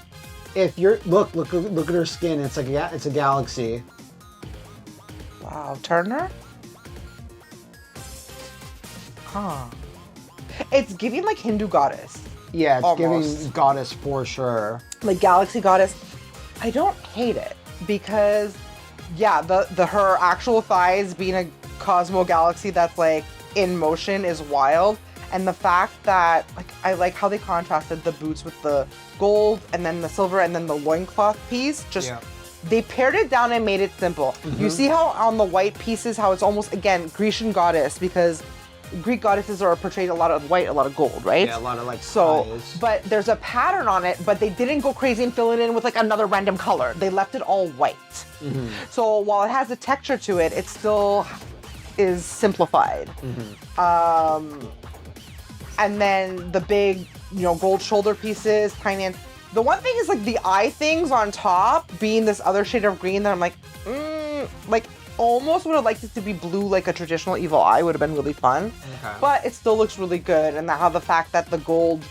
If you're look at her skin. It's like it's a galaxy. Wow, Turner. Huh. It's giving like Hindu goddess. Yeah, it's almost giving goddess for sure. Like galaxy goddess. I don't hate it because, yeah, the her actual thighs being a Cosmo galaxy that's like in motion is wild. And the fact that, like, I like how they contrasted the boots with the gold and then the silver and then the loincloth piece. Just, they pared it down and made it simple. You see how on the white pieces, how it's almost, again, Grecian goddess, because Greek goddesses are portrayed a lot of white, a lot of gold, right? Yeah, a lot of like eyes. But there's a pattern on it, but they didn't go crazy and fill it in with like another random color. They left it all white. So while it has a texture to it, it still is simplified. And then the big, gold shoulder pieces, tiny. The one thing is like the eye things on top being this other shade of green that I'm like, like almost would have liked it to be blue like a traditional evil eye would have been really fun. Okay. But it still looks really good. And how the fact that the gold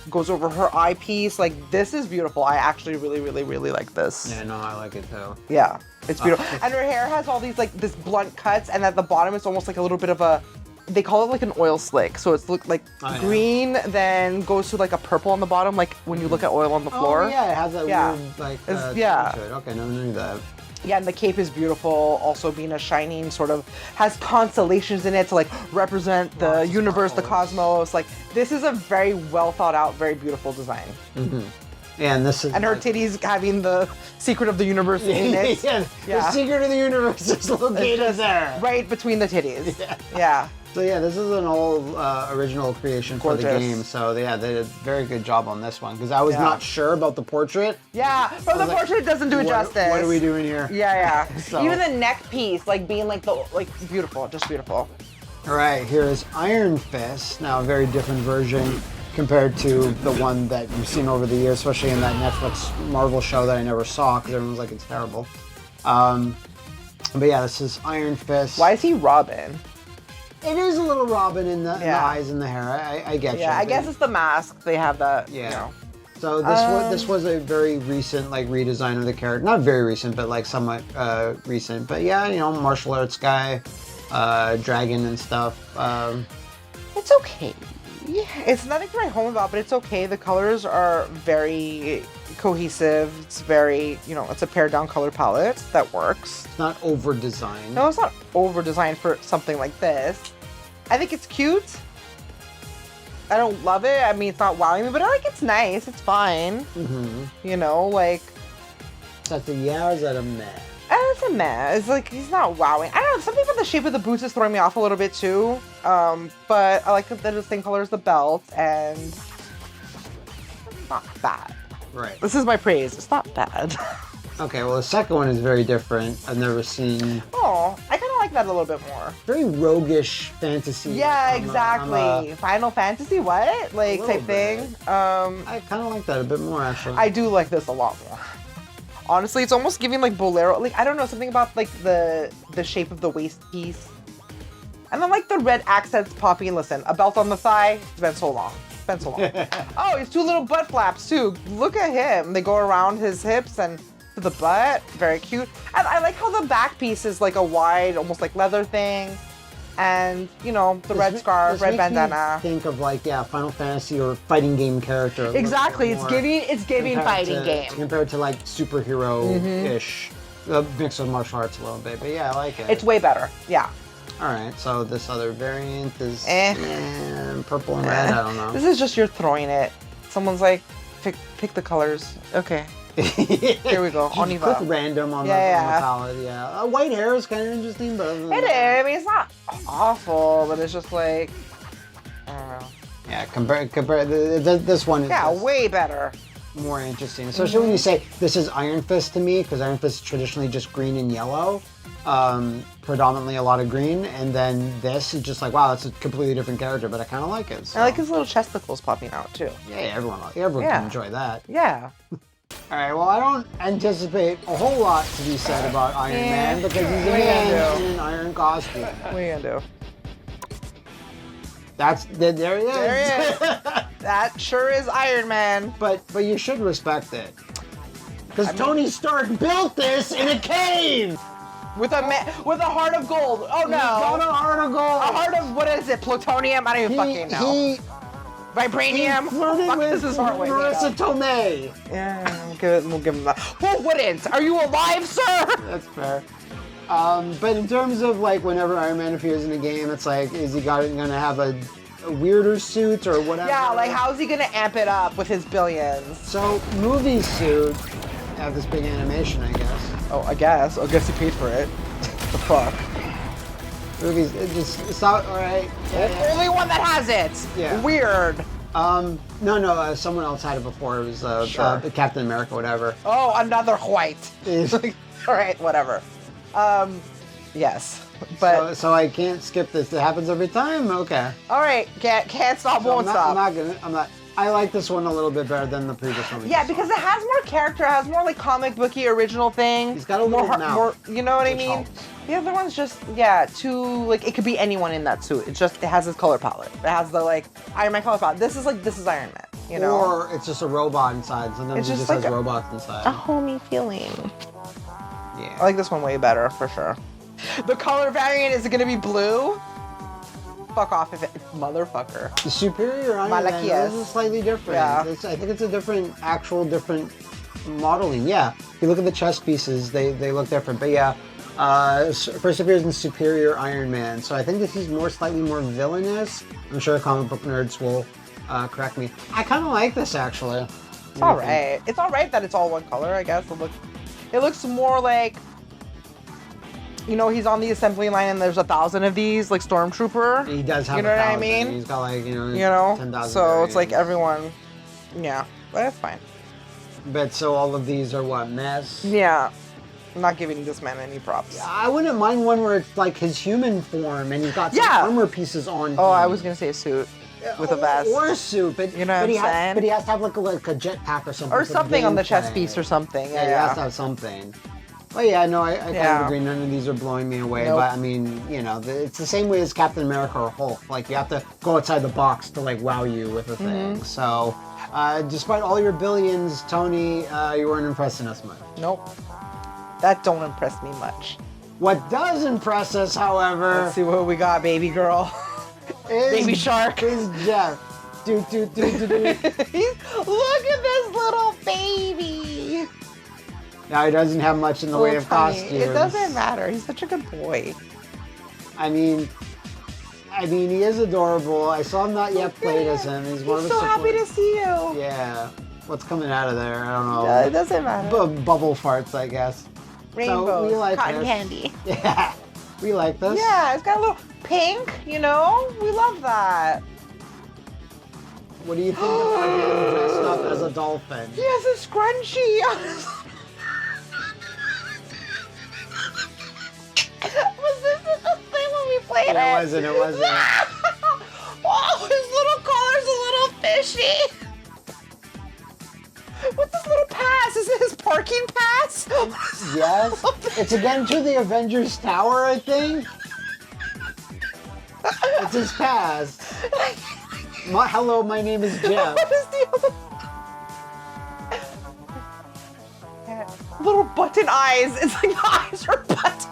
goes over her eyepiece, like this is beautiful. I actually really, really, really like this. Yeah, no, I like it too. Yeah, it's beautiful. And her hair has all these like this blunt cuts, and at the bottom it's almost like a little bit of a, they call it like an oil slick. So it's look like green, then goes to like a purple on the bottom, like when you look at oil on the floor. Oh yeah, it has that weird like to it. Okay, no, I knew that. Yeah, and the cape is beautiful, also being a shining sort of, has constellations in it to like represent the universe, the cosmos. Like this is a very well thought out, very beautiful design. Yeah, and this is her titties having the secret of the universe in it. The secret of the universe is located there. Right between the titties. Yeah. So yeah, this is an all original creation for the game. So yeah, they did a very good job on this one because I was not sure about the portrait. Yeah, but the portrait doesn't do it justice. What are we doing here? Yeah. So. Even the neck piece, like being like beautiful, just beautiful. All right, here is Iron Fist. Now a very different version compared to the one that you've seen over the years, especially in that Netflix Marvel show that I never saw because everyone's like it's terrible. But yeah, this is Iron Fist. Why is he Robin? It is a little Robin in the eyes and the hair. I get you. Yeah, I guess it's the mask. They have that. Yeah. You know. So this was a very recent like redesign of the character. Not very recent, but like somewhat recent. But yeah, you know, martial arts guy, dragon and stuff. It's okay. It's nothing to write home about, but it's okay. The colors are very cohesive. It's very, you know, it's a pared down color palette that works. It's not over designed. No, it's not over designed for something like this. I think it's cute. I don't love it. I mean, it's not wowing me, but I like it's nice. It's fine. Mm-hmm. You know, like. That's a yeah or is that a meh? It's a meh. It's like, he's not wowing. I don't know. Something about the shape of the boots is throwing me off a little bit too. But I like that they're the same color as the belt, and it's not bad. Right. This is my praise. It's not bad. Okay, well, the second one is very different. I've never seen... Oh, I kind of like that a little bit more. Very roguish fantasy. Yeah, exactly. Final Fantasy, what? Like, type thing. I kind of like that a bit more, actually. I do like this a lot more. Honestly, it's almost giving, like, Bolero. Like, I don't know, something about, like, the shape of the waist piece. And then, like, the red accents popping. Listen, a belt on the thigh, it's been so long. It's been so long. Oh, he's 2 little butt flaps, too. Look at him. They go around his hips and... to the butt, very cute. And I like how the back piece is like a wide, almost like leather thing. And, you know, the red scarf, red bandana. Think of like, Final Fantasy or fighting game character. Exactly, it's giving fighting game. Compared to like superhero-ish. A mix of martial arts a little bit, but yeah, I like it. It's way better, yeah. All right, so this other variant is purple and red, I don't know. This is just you're throwing it. Someone's like, pick the colors. Okay. Here we go. Just click random on the palette. Yeah, white hair is kind of interesting, but it is. I mean, it's not awful, but it's just like I don't know. Yeah, compare. This one is way better. More interesting, especially when you say this is Iron Fist to me, because Iron Fist is traditionally just green and yellow, predominantly a lot of green, and then this is just like, wow, that's a completely different character, but I kind of like it. So. I like his little chesticles popping out too. Yeah, everyone can enjoy that. Yeah. All right, well, I don't anticipate a whole lot to be said about Iron Man because he's a man in an iron costume. What are you gonna do? There he is. There he is. That sure is Iron Man. But you should respect it. Because Tony Stark built this in a cave! With a heart of gold. Oh no. Not a heart of gold. A heart of, what is it, plutonium? I don't even fucking know. Vibranium. He flirted with Marissa Tomei. Yeah, we'll give him that. Who wouldn't? Are you alive, sir? That's fair. But in terms of like whenever Iron Man appears in a game, it's like, is he gonna have a weirder suit or whatever? Yeah, like how's he gonna amp it up with his billions? So movie suit have this big animation, I guess. Oh, I guess he paid for it. The fuck. Movies, it's not alright. Only one that has it. Yeah. Weird. No, someone else had it before. It was Captain America, whatever. Oh, another white. All right, whatever. Yes, but so I can't skip this. It happens every time. Okay. All right, can't stop, won't stop. I'm not. I like this one a little bit better than the previous one. Yeah, because it has more character. It has more like comic booky original thing. He's got a little mouth. You know what I mean? Helps. The other one's just too like it could be anyone in that suit. It has this color palette. It has the like Iron Man color palette. This is Iron Man. You know? Or it's just a robot inside. Sometimes it just has robots inside. A homey feeling. Yeah. I like this one way better for sure. The color variant is it gonna be blue? Fuck off if motherfucker. The Superior Iron Man is slightly different. Yeah. I think it's a different modeling. Yeah. If you look at the chest pieces, they look different. But yeah, first appears in Superior Iron Man. So I think that he's slightly more villainous. I'm sure comic book nerds will correct me. I kind of like this actually. It's alright. It's alright that it's all one color, I guess. It looks more like, you know, he's on the assembly line and there's 1,000 of these, like Stormtrooper. He does have 1,000. You know what I mean? He's got like, 10,000 so variants. It's like everyone, yeah, but that's fine. But so all of these are what, mess? Yeah. I'm not giving this man any props. Yeah, I wouldn't mind one where it's like his human form and he's got some armor pieces on him. Oh, I was going to say a suit. With a vest. Or a suit, but, you know what I'm saying? But he has to have like a jetpack or something. Or something on the chest piece or something. Yeah, he has to have something. Oh yeah, no, I kind of agree. None of these are blowing me away, but I mean, you know, it's the same way as Captain America or Hulk. Like, you have to go outside the box to like wow you with a thing. So, despite all your billions, Tony, you weren't impressing us much. Nope, that don't impress me much. What does impress us, however, let's see what we got, baby girl. Baby shark is Jeff. Do. Look at this little baby. Now he doesn't have much in the way of costumes. It doesn't matter. He's such a good boy. I mean, he is adorable. I still have not yet played as him. He's one of the so happy to see you. Yeah. What's coming out of there? I don't know. Yeah, it doesn't matter. Bubble farts, I guess. Rainbows. So we like cotton this. candy. Yeah. We like this. Yeah, it's got a little pink, you know? We love that. What do you think of him dressed up as a dolphin? He has a scrunchie. Was this the thing when we played it? It wasn't. Oh, his little collar's a little fishy. What's this little pass? Is it his parking pass? Yes. It's again to the Avengers Tower, I think. It's his pass. Hello, my name is Jeff. What is the other? Little button eyes. It's like the eyes are button.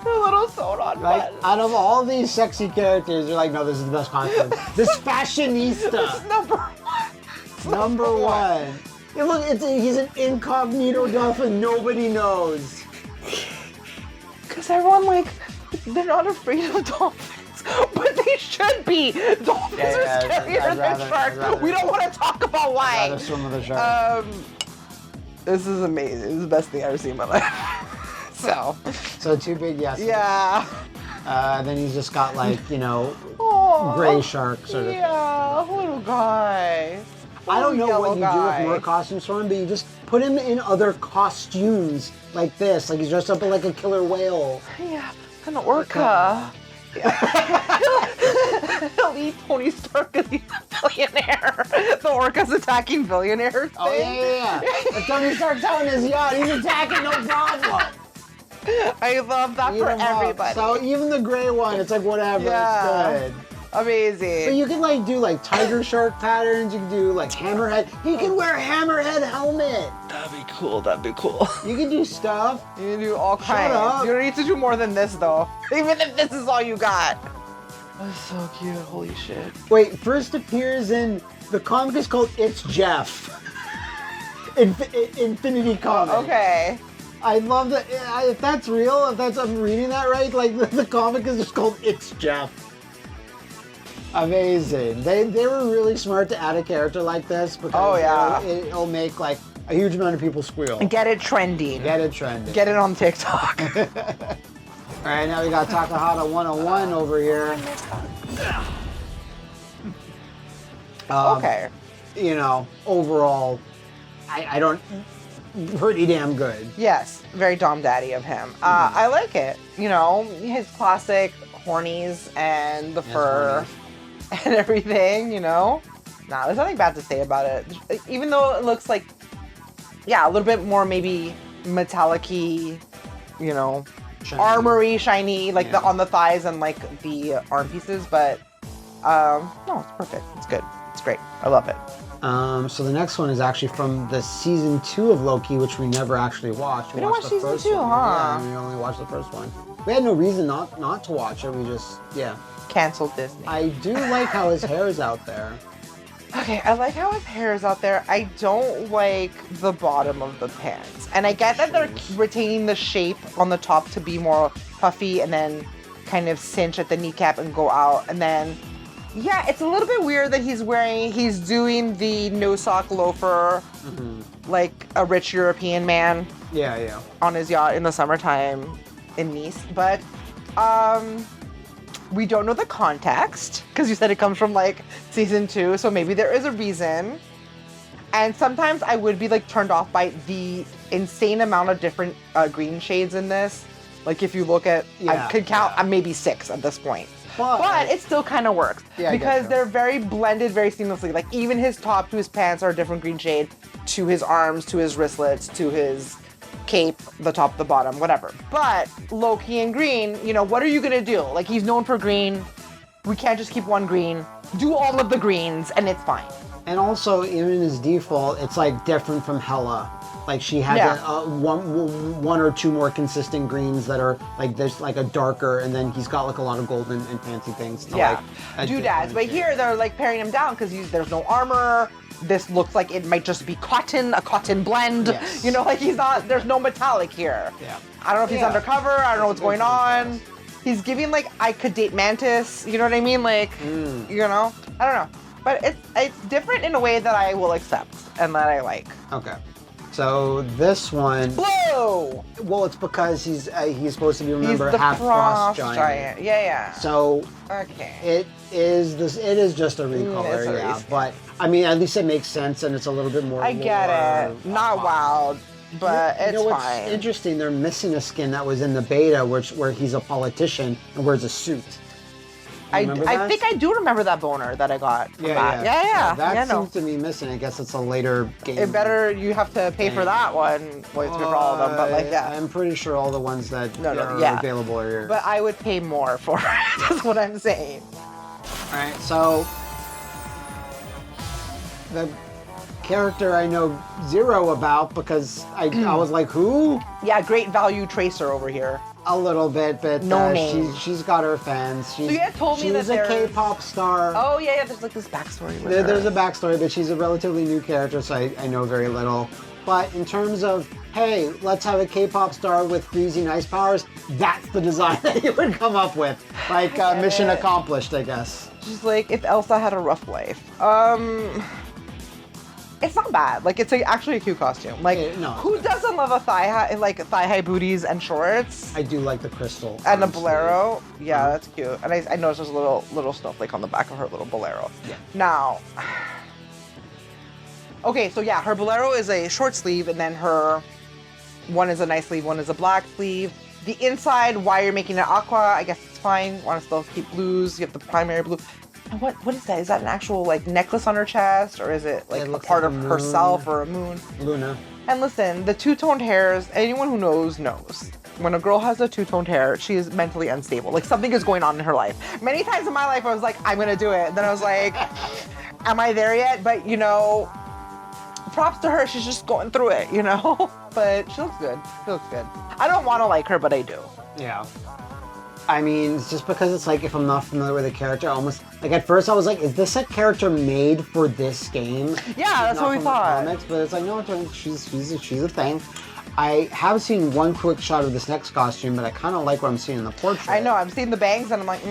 They're little sewed-on buttons. Out of all these sexy characters, you're like, no, this is the best costume. This fashionista. This is number one. Number one. Hey, look, he's an incognito dolphin nobody knows. Because everyone, they're not afraid of dolphins, but they should be. Dolphins are scarier than sharks. We don't want to talk about why. I'd rather swim with a shark. This is amazing. This is the best thing I've ever seen in my life. So two big yeses. Yeah. Then he's just got Aww, gray shark sort of. Yeah, little guy. I don't know what you do with more costumes for him, but you just put him in other costumes like this. Like he's dressed up like a killer whale. Yeah, an orca. He'll eat Tony Stark because he's a billionaire. The orca's attacking billionaires thing. Oh, yeah. If Tony Stark's on his yacht, he's attacking, no problem. I love that for everybody. So even the gray one, it's like whatever, it's good. Amazing. But you can do tiger shark patterns, you can do hammerhead. He can wear a hammerhead helmet. That'd be cool, that'd be cool. You can do stuff. You can do all kinds. Shut up. You don't need to do more than this though. Even if this is all you got. That's so cute, holy shit. Wait, first appears in, the comic is called It's Jeff. Infinity Comic. Okay. I love that, if that's real, if I'm reading that right, the comic is just called It's Jeff. Amazing. They were really smart to add a character like this because it'll make a huge amount of people squeal. And get it trending. Get it trending. Get it on TikTok. All right, now we got Takahata 101 over here. Okay. Overall, I don't, pretty damn good. Yes, very Dom Daddy of him. I like it. His classic hornies and the fur and everything, Nah, there's nothing bad to say about it. Even though it looks a little bit more maybe metallic-y, shiny. Armory, shiny, on the thighs and the arm pieces, but no, it's perfect. It's good. It's great. I love it. So the next one is actually from the season 2 of Loki, which we never actually watched. We didn't watch season 2, huh? Yeah, we only watched the first one. We had no reason not to watch it. We just, Canceled Disney. I do like how his hair is out there. Okay, I like how his hair is out there. I don't like the bottom of the pants. And I get that they're retaining the shape on the top to be more puffy and then kind of cinch at the kneecap and go out. And then, it's a little bit weird that he's doing the no sock loafer like a rich European man. Yeah. On his yacht in the summertime in Nice. But, we don't know the context because you said it comes from season 2, so maybe there is a reason. And sometimes I would be turned off by the insane amount of different green shades in this. If you look at, I could count maybe 6 at this point. But it still kind of works because they're very blended, very seamlessly. Even his top to his pants are a different green shade, to his arms, to his wristlets, to his cape, the top, the bottom, whatever. But Loki in green, you know, what are you gonna do? Like, he's known for green. We can't just keep one green. Do all of the greens, and it's fine. And also, even in his default, it's like different from Hela. Like she had one or two more consistent greens that are like there's like a darker, and then he's got like a lot of golden and fancy things. To like doodads. But here they're like paring him down because there's no armor. This looks like it might just be cotton, a cotton blend. Yes. You know, like he's not. There's no metallic here. Yeah. I don't know if he's undercover. I don't know what's going on. He's giving like I could date Mantis. You know what I mean? Like you know, I don't know. But it's different in a way that I will accept and that I like. Okay. So this one, blue. Well, it's because he's supposed to be He's the half frost giant. Yeah. So okay. It is just a recolor, yeah. But I mean, at least it makes sense, and it's a little bit more. I get it. Not wild, but it's what's fine. Interesting. They're missing a skin that was in the beta, where he's a politician and wears a suit. I think I do remember that boner that I got. Yeah. That seems to be missing. I guess it's a later game. It better you have to pay for that one. Well, you have to pay for all of them, but like I'm pretty sure all the ones that are available are here. But I would pay more for it. That's what I'm saying. All right, so the character I know zero about because I was like, who? Yeah, great value tracer over here. A little bit, but no name. She's got her fans. So you had told me that she's a K-pop star. Oh yeah, there's like this backstory with There's a backstory, but she's a relatively new character, so I know very little. But in terms of, hey, let's have a K-pop star with freezing ice powers, that's the design that you would come up with. Like, mission accomplished, I guess. Just like if Elsa had a rough life. It's not bad. Like, it's actually a cute costume. Like, who doesn't love a thigh-high booties and shorts? I do like the crystal. And a bolero. Yeah, that's cute. And I noticed there's a little snowflake on the back of her little bolero. Yeah. Now, okay, so yeah, her bolero is a short sleeve, and then one is a nice sleeve, one is a black sleeve. The inside, why you're making it aqua, I guess it's fine. Want to still keep blues. You have the primary blue. And what is that? Is that an actual like necklace on her chest, or is it like a part of herself or a moon? Luna. And listen, the two-toned hairs, anyone who knows. When a girl has a two-toned hair, she is mentally unstable. Like something is going on in her life. Many times in my life, I was like, I'm gonna do it. And then I was like, am I there yet? But you know, props to her. She's just going through it, you know? But she looks good. I don't want to like her, but I do. Yeah. I mean, it's just because it's like, if I'm not familiar with the character, I almost, like at first I was like, is this a character made for this game? Yeah, that's what we thought. Comics, but it's like, no, she's a thing. I have seen one quick shot of this next costume, but I kind of like what I'm seeing in the portrait. I know, I'm seeing the bangs and I'm like,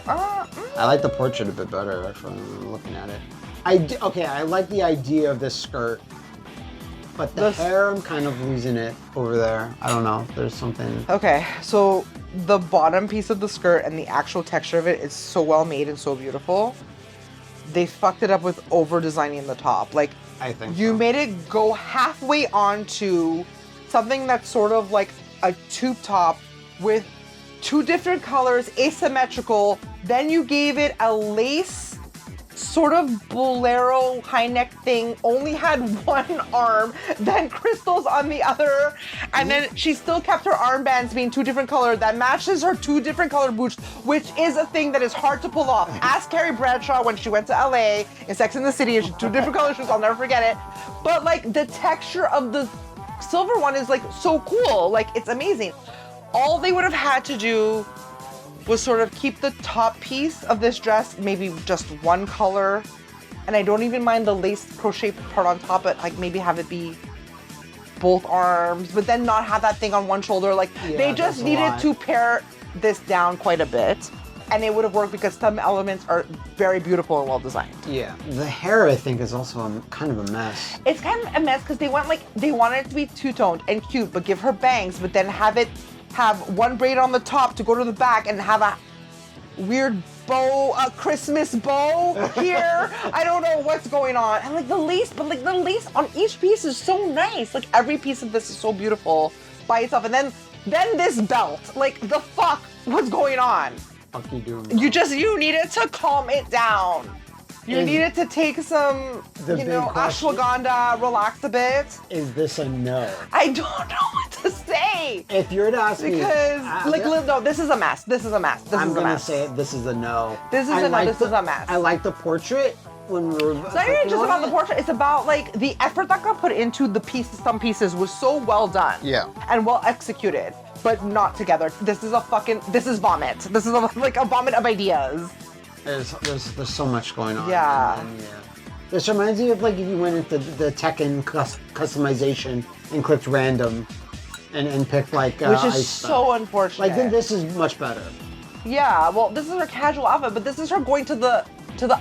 I like the portrait a bit better, actually, looking at it. I like the idea of this skirt, but the hair, I'm kind of losing it over there. I don't know, there's something. Okay, so the bottom piece of the skirt and the actual texture of it is so well made and so beautiful. They fucked it up with over designing the top. Like, I think you made it go halfway onto something that's sort of like a tube top with two different colors, asymmetrical. Then you gave it a lace sort of bolero high neck thing, only had one arm, then crystals on the other, and then she still kept her armbands being two different colors that matches her two different colored boots, which is a thing that is hard to pull off. Ask Carrie Bradshaw when she went to LA in Sex and the City, and she two different color shoes, I'll never forget it. But like the texture of the silver one is like so cool, like it's amazing. All they would have had to do was sort of keep the top piece of this dress maybe just one color, and I don't even mind the lace crochet part on top, but like maybe have it be both arms, but then not have that thing on one shoulder. Like they just needed to pare this down quite a bit, and it would have worked because some elements are very beautiful and well designed. Yeah, the hair I think is also kind of a mess. It's kind of a mess because they wanted it to be two-toned and cute, but give her bangs, but then have one braid on the top to go to the back and have a weird bow, a Christmas bow here. I don't know what's going on. And like the lace, but like the lace on each piece is so nice. Like every piece of this is so beautiful by itself. And then this belt, like the fuck was going on? What the fuck you doing? You needed to calm it down. You needed to take some, ashwagandha, relax a bit. Is this a no? I don't know what to say. If you're to ask me... Because, no, this is a mess. This is a mess. I'm going to say this is a no. This is a no. This is a mess. I like the portrait when we were... It's not even just about the portrait. It's about, like, the effort that got put into the pieces. Some pieces was so well done. Yeah. And well executed, but not together. This is vomit. This is a vomit of ideas. There's so much going on. Yeah. This reminds me of like if you went into the Tekken customization and clicked random and picked like which is ice so stuff. unfortunate. Like this is much better. Yeah, well this is her casual outfit, but this is her going to the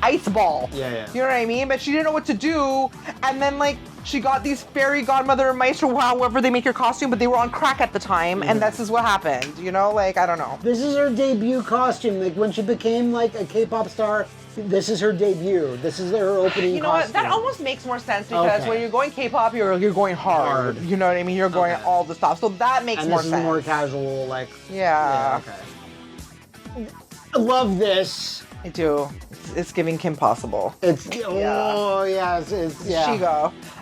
ice ball. Yeah. You know what I mean? But she didn't know what to do, and then like she got these fairy godmother mice or however they make your costume, but they were on crack at the time, and this is what happened. You know, like I don't know. This is her debut costume. Like when she became like a K-pop star, this is her debut. This is her opening. You know costume. what? That almost makes more sense because when you're going K-pop, you're going hard. You know what I mean? You're going all the stuff. So that makes more sense. And this is more casual, like. Yeah. Okay. I love this. I do. It's giving Kim Possible. It's Shigo.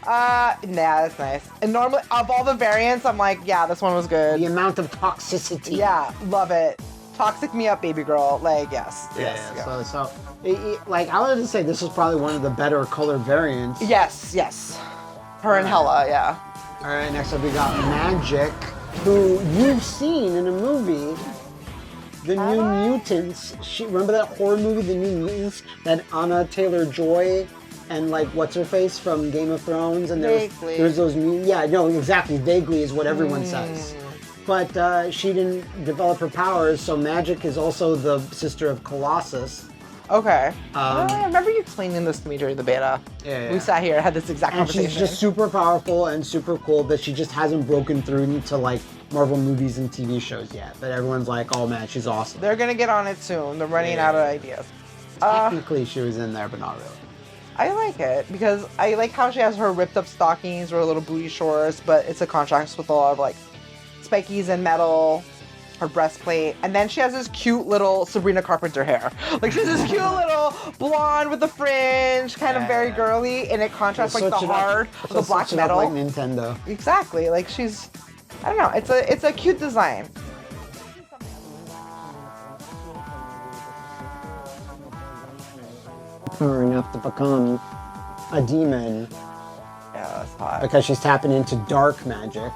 Nah, that's nice. And normally, of all the variants, I'm like, yeah, this one was good. The amount of toxicity. Yeah, love it. Toxic me up, baby girl. Like, yes. So like, I would say this is probably one of the better color variants. Yes. Her and Hella, yeah. All right, next up we got Magic, who you've seen in a movie. The New Mutants. Remember that horror movie, The New Mutants? That Anna Taylor-Joy and like what's her face from Game of Thrones, and there's those mutants. Yeah, no, exactly. Vaguely is what everyone says. But she didn't develop her powers, so Magic is also the sister of Colossus. Okay. I remember you explaining this to me during the beta. Yeah. We sat here and had this exact conversation. And she's just super powerful and super cool, but she just hasn't broken through into like Marvel movies and TV shows yet. But everyone's like, oh man, she's awesome. They're gonna get on it soon. They're running out of ideas. Technically, she was in there, but not really. I like it because I like how she has her ripped up stockings or her little booty shorts, but it's a contrast with a lot of like spikies and metal. Her breastplate, and then she has this cute little Sabrina Carpenter hair. Like she's this cute little blonde with the fringe, kind of very girly, and it contrasts like the hard, the black metal. Like Nintendo. Exactly. Like she's, I don't know. It's a cute design. Power enough to become a demon. Yeah, that's hot. Because she's tapping into dark magic.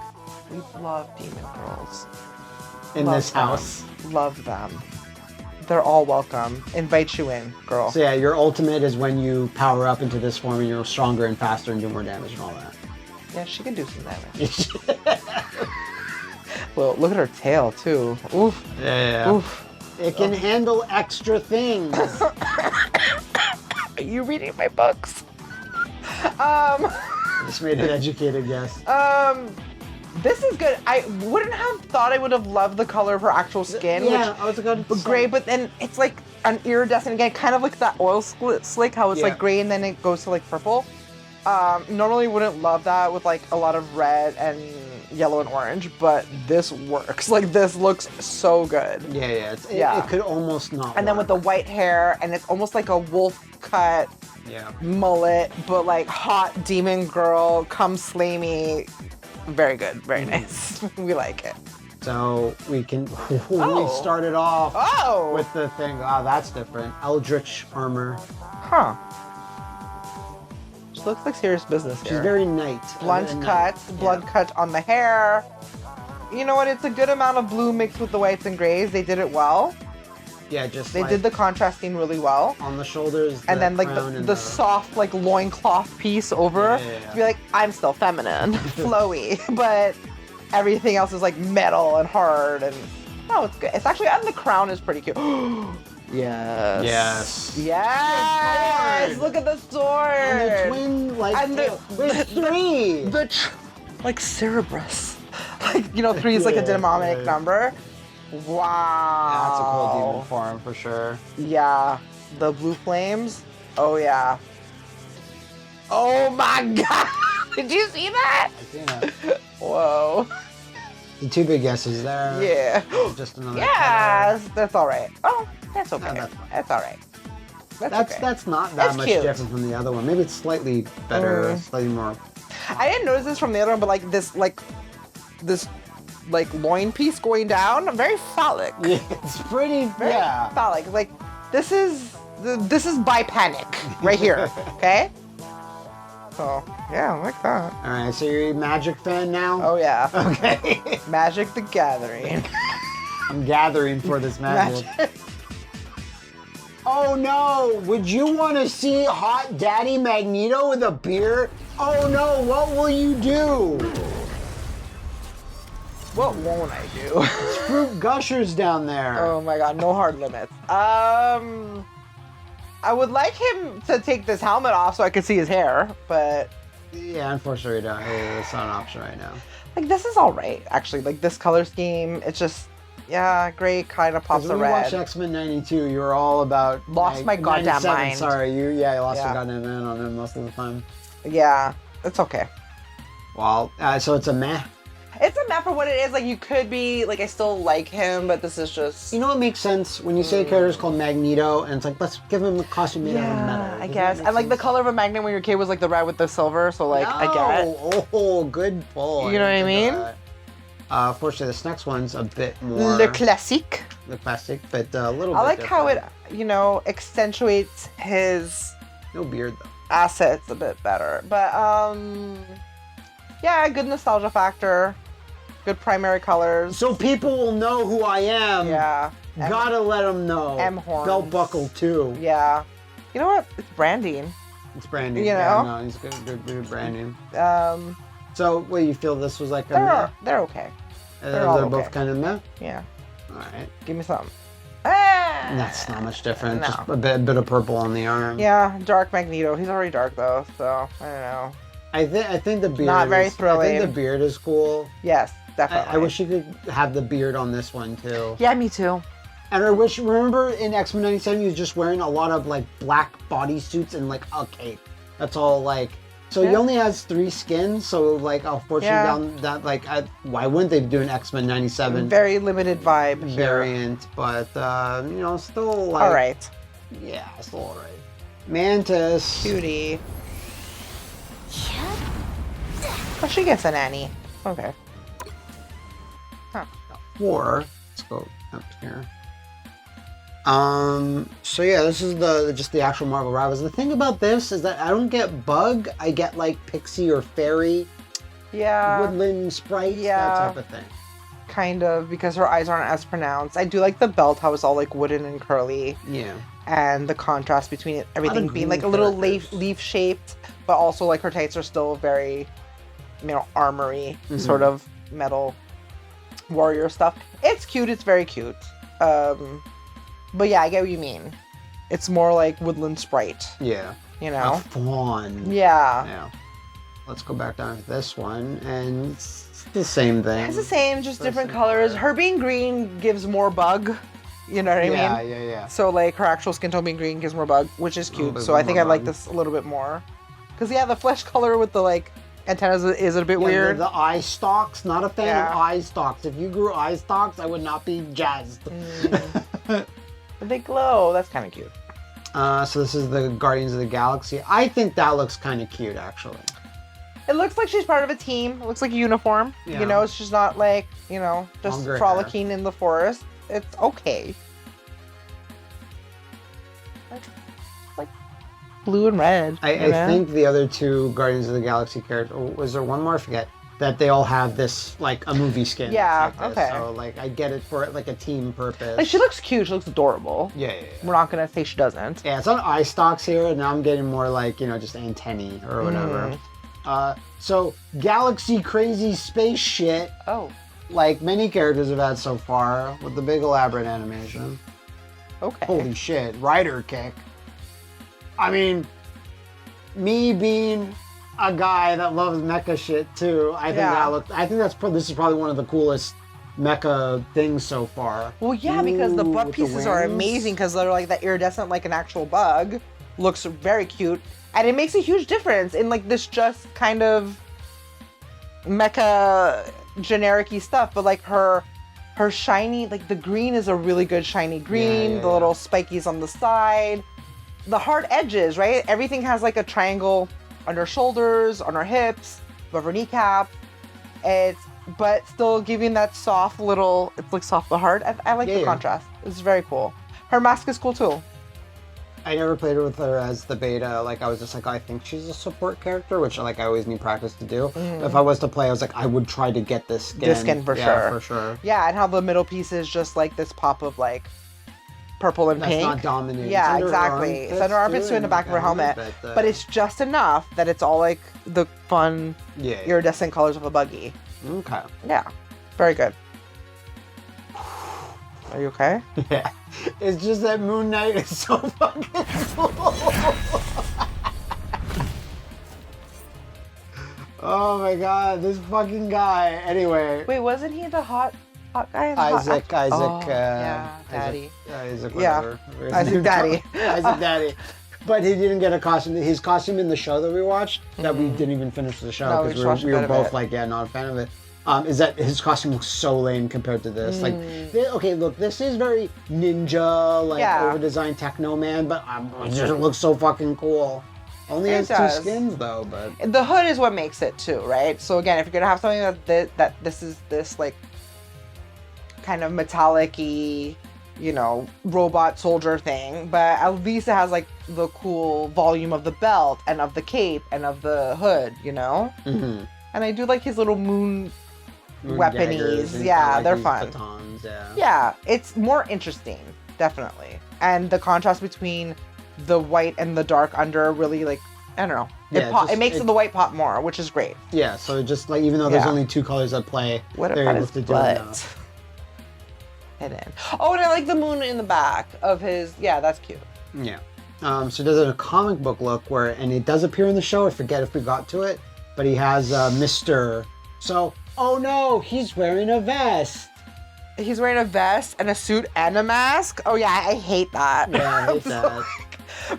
We love demon girls. In this house. Love them. They're all welcome. Invite you in, girl. So yeah, your ultimate is when you power up into this form and you're stronger and faster and do more damage and all that. Yeah, she can do some damage. Well, look at her tail too. Oof. Yeah. Oof. It can handle extra things. Are you reading my books? I just made an educated guess. This is good. I wouldn't have thought I would have loved the color of her actual skin, which I was going to gray, but then it's like an iridescent again, kind of like that oil slick, how it's like gray and then it goes to like purple. Normally wouldn't love that with like a lot of red and yellow and orange, but this works. Like this looks so good. Yeah. It could almost not. And then with the white hair, and it's almost like a wolf cut mullet, but like hot demon girl, come slay me. Very good, very nice. We like it. So we can we started off with the thing. Oh, that's different. Eldritch armor. Huh. She looks like serious business here. She's very knight. Blood cut on the hair. You know what? It's a good amount of blue mixed with the whites and grays. They did it well. Yeah, just they did the contrasting really well. On the shoulders, and then like the soft like loincloth piece over to be like, I'm still feminine, flowy, but everything else is like metal and hard and it's good. It's actually, and the crown is pretty cute. Yes. Look at the sword. And the twin there's three. Like Cerberus. Like 3 is like a demonic number. Wow. That's a cool demon form for sure. Yeah. The blue flames. Oh yeah. Oh my god. Did you see that? I seen it. Whoa. The two big guesses there. Yeah. Just another Yes, that's all right. Oh, that's okay. No, that's all right. That's not that much different from the other one. Maybe it's slightly better, slightly more. I didn't notice this from the other one, but like this loin piece going down, very phallic. Yeah, it's pretty. Very phallic. Like this is bipanic right here. Okay. So yeah, I like that. All right, so you're a Magic fan now? Oh yeah. Okay. Magic the Gathering. I'm gathering for this magic. Oh no! Would you want to see Hot Daddy Magneto with a beer? Oh no! What will you do? What won't I do? It's Fruit Gushers down there. Oh my god, no hard limits. I would like him to take this helmet off so I could see his hair, but yeah, unfortunately, it's not an option right now. Like this is all right, actually. Like this color scheme, it's just gray kind of pops the red. When you watched X-Men '92, you were all about lost my goddamn mind. Sorry, you lost your goddamn mind on him most of the time. Yeah, it's okay. Well, so it's a meh. It's a meh for what it is. Like you could be like, I still like him, but this is just. You know what makes sense when you say a character is called Magneto, and it's like let's give him a costume made out of metal. I guess. And like the color of a magnet when your kid was like the red with the silver, so like I get it. Oh, good pull. You know what I mean? Fortunately, this next one's a bit more Le classique. The classic, but a little. I bit like different. how it accentuates his no beard though. Assets a bit better, but good nostalgia factor. Good primary colors. So people will know who I am. Yeah. Gotta let them know. M-horns. Belt buckle too. Yeah. You know what? It's branding. It's branding. You know? Yeah, no, it's good branding. So, what, you feel this was like a They're okay. They're both kind of meh? Yeah. Alright. Give me something. That's not much different. No. Just a bit of purple on the arm. Yeah, dark Magneto. He's already dark though, so I don't know. I think the beard not very thrilling. I think the beard is cool. Yes, definitely. I wish you could have the beard on this one too. Yeah, me too. And I wish, remember in X-Men '97 he was just wearing a lot of like black bodysuits and like a cape. That's all like. So he only has 3 skins, so like unfortunately down that like why wouldn't they do an X-Men '97 very limited vibe variant? Here. But still like alright. Yeah, still alright. Mantis. Cutie. Oh, she gets an Annie. Okay. Huh. 4. Let's go up here. So yeah, this is just the actual Marvel Rivals. The thing about this is that I don't get Bug, I get like Pixie or Fairy. Yeah. Woodland Sprite, that type of thing. Kind of, because her eyes aren't as pronounced. I do like the belt, how it's all like wooden and curly. Yeah. And the contrast between everything being like a little leaf shaped, but also like her tights are still very, armory sort of metal warrior stuff. It's cute, it's very cute. But yeah, I get what you mean. It's more like Woodland Sprite. Yeah. A fawn. Yeah. Yeah. Let's go back down to this one, and it's the same thing. It's the same, just different colors. Her being green gives more Bug. You know what I mean? Yeah. So like her actual skin tone being green gives more Bug, which is cute. So I think I like this a little bit more. Because the flesh color with the like antennas is a bit weird. The eye stalks, not a fan of eye stalks. If you grew eye stalks, I would not be jazzed. But they glow. That's kind of cute. So this is the Guardians of the Galaxy. I think that looks kind of cute, actually. It looks like she's part of a team. It looks like a uniform. Yeah. She's not like, just Longer frolicking in the forest. It's okay. It's like blue and red. I think the other 2 Guardians of the Galaxy characters, or was there one more? I forget. That they all have this, like, a movie skin. Yeah, like this. So, like, I get it for, like, a team purpose. Like, she looks cute. She looks adorable. Yeah. We're not going to say she doesn't. Yeah, it's on eye stalks here, and now I'm getting more, like, just antennae or whatever. So, Galaxy Crazy Space shit. Oh. Like many characters have had so far, with the big elaborate animation. Okay. Holy shit, Rider Kick. I mean, me being a guy that loves mecha shit too, I think this is probably one of the coolest mecha things so far. Well, yeah, because the butt pieces are amazing because they're like that iridescent, like an actual bug. Looks very cute, and it makes a huge difference in like this just kind of mecha generic-y stuff. But like her shiny, like the green is a really good shiny green. The little spikies on the side. the hard edges, right? Everything has like a triangle on her shoulders, on her hips, above her kneecap. But still giving that soft little, it's like soft but hard. I like the contrast. It's very cool. Her mask is cool too. I never played with her as the beta. Like, I was just like, I think she's a support character, which like I always need practice to do. If I was to play, I was like, I would try to get this skin. This skin for sure. For sure. Yeah, and how the middle piece is just like this pop of like purple and pink. That's not dominating. Yeah, exactly. It's under armpits too in the back of her helmet. But it's just enough that it's all like the fun, iridescent colors of a buggy. Okay. Yeah. Very good. Are you okay? Yeah. It's just that Moon Knight is so fucking cool. Oh my god, this fucking guy. Anyway. Wait, wasn't he the hot guy? Isaac. Daddy. Isaac, whatever. Yeah. Isaac Daddy. Isaac Daddy. But he didn't get a costume. His costume in the show that we watched, that we didn't even finish the show because we were both like, not a fan of it. Is that his costume looks so lame compared to this? Like, okay, look, this is very ninja, like over-designed techno man, but it just looks so fucking cool. Only has 2 skins though, but the hood is what makes it too, right? So again, if you're gonna have something that this is this like kind of metallic-y, robot soldier thing, but at least it has like the cool volume of the belt and of the cape and of the hood, Mm-hmm. And I do like his little moon weaponies. Yeah, they're fun. Batons, yeah, it's more interesting, definitely. And the contrast between the white and the dark under really like, I don't know. It makes the white pop more, which is great. Yeah, so just like, even though there's only 2 colors at play, they're able to do it. Hidden. Oh, and I like the moon in the back of his, that's cute. Yeah. So there's a comic book look and it does appear in the show, I forget if we got to it, but he has Mr. So, oh no, he's wearing a vest. He's wearing a vest and a suit and a mask? Oh yeah, I hate that. Yeah, I hate that.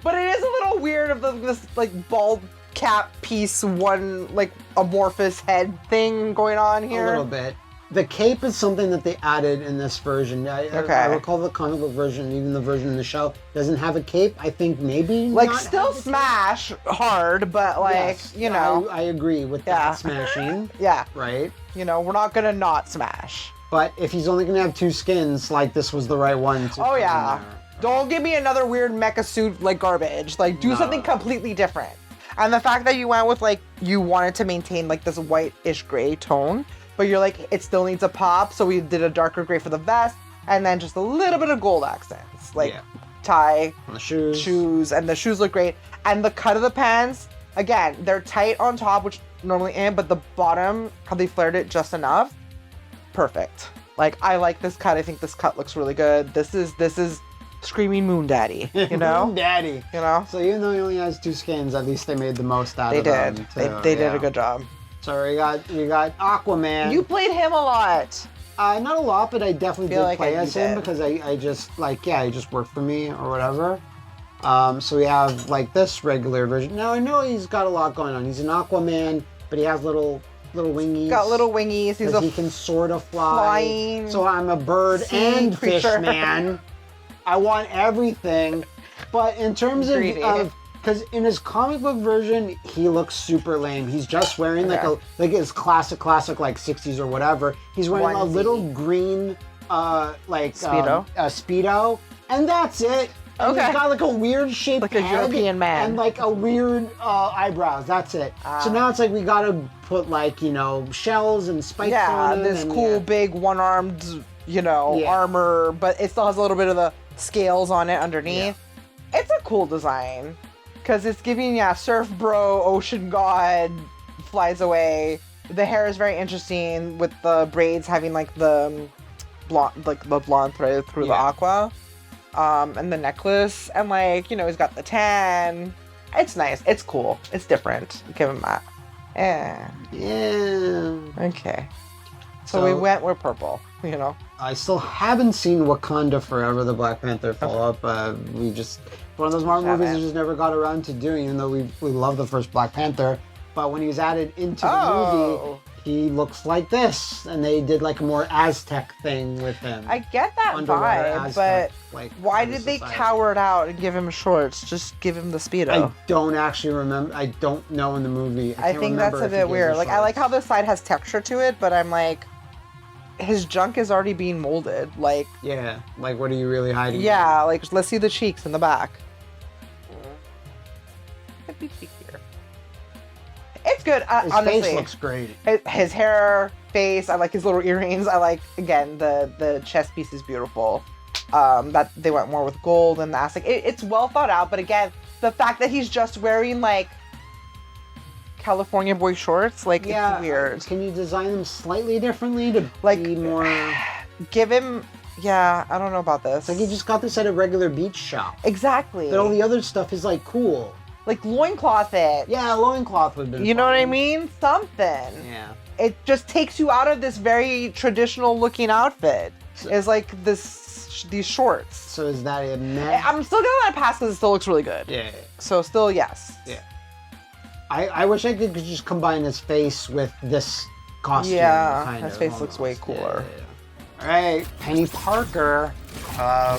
But it is a little weird of this like bald cap piece, one like amorphous head thing going on here. A little bit. The cape is something that they added in this version. I recall the comic book version, even the version in the show, doesn't have a cape. I think maybe like still smash hard, but like, I agree with that smashing. Yeah. Right? We're not gonna not smash. But if he's only gonna have 2 skins, like this was the right one to put in there. Don't give me another weird mecha suit like garbage. Like do something completely different. And the fact that you went with like, you wanted to maintain like this white-ish gray tone, but you're like, it still needs a pop, so we did a darker gray for the vest, and then just a little bit of gold accents. Like tie, the shoes, and the shoes look great. And the cut of the pants, again, they're tight on top, which normally but the bottom, how they flared it just enough, perfect. Like, I like this cut. I think this cut looks really good. This is Screaming Moon Daddy, Moon Daddy. So even though he only has 2 skins, at least they made the most out of them. They did a good job. So we got Aquaman. You played him a lot. Not a lot, but I definitely did play as him because I just he just worked for me or whatever. So we have like this regular version. Now I know he's got a lot going on. He's an Aquaman, but he has little wingies. Got little wingies. He can sort of flying. So I'm a bird and fish man. I want everything. But in terms of because in his comic book version, he looks super lame. He's just wearing like his classic like 60s or whatever. He's wearing a little green Speedo, and that's it. And he's got like a weird shaped like a European man, and like a weird eyebrows. That's it. So now it's like we gotta put like shells and spikes on him. This cool big one-armed armor, but it still has a little bit of the scales on it underneath. Yeah. It's a cool design because it's giving surf bro, ocean god, flies away. The hair is very interesting with the braids having like the blonde thread through the aqua. And the necklace, and like, he's got the tan. It's nice. It's cool. It's different. Give him that. Yeah. Okay. So we went with purple, I still haven't seen Wakanda Forever, the Black Panther follow-up. We just, one of those Marvel movies we just never got around to doing, even though we love the first Black Panther. But when he was added into the movie, he looks like this, and they did like a more Aztec thing with him. I get that vibe, but why did they cower it out and give him shorts? Just give him the Speedo. I don't actually remember. I don't know in the movie. I think that's a bit weird. Like, I like how the side has texture to it, but I'm like, his junk is already being molded. Like, yeah, like what are you really hiding? Yeah, like let's see the cheeks in the back. Could be cheekier. It's good. His honestly, face looks great. His hair, face. I like his little earrings. I like, again, the chest piece is beautiful. That they went more with gold and the Aztec. It's well thought out, but again, the fact that he's just wearing like California boy shorts, like, it's weird. Can you design them slightly differently to like be more? Give him. Yeah, I don't know about this. Like, you just got this at a regular beach shop. Exactly. But all the other stuff is like cool. Like loincloth it. Yeah, loincloth would be. You know what I mean? Something. Yeah. It just takes you out of this very traditional looking outfit. It's like these shorts. So is that a mess? I'm still gonna let it pass because it still looks really good. Yeah. So still yes. Yeah. I wish I could just combine his face with this costume. Yeah, his face looks way cooler. Yeah. All right, Penny Parker,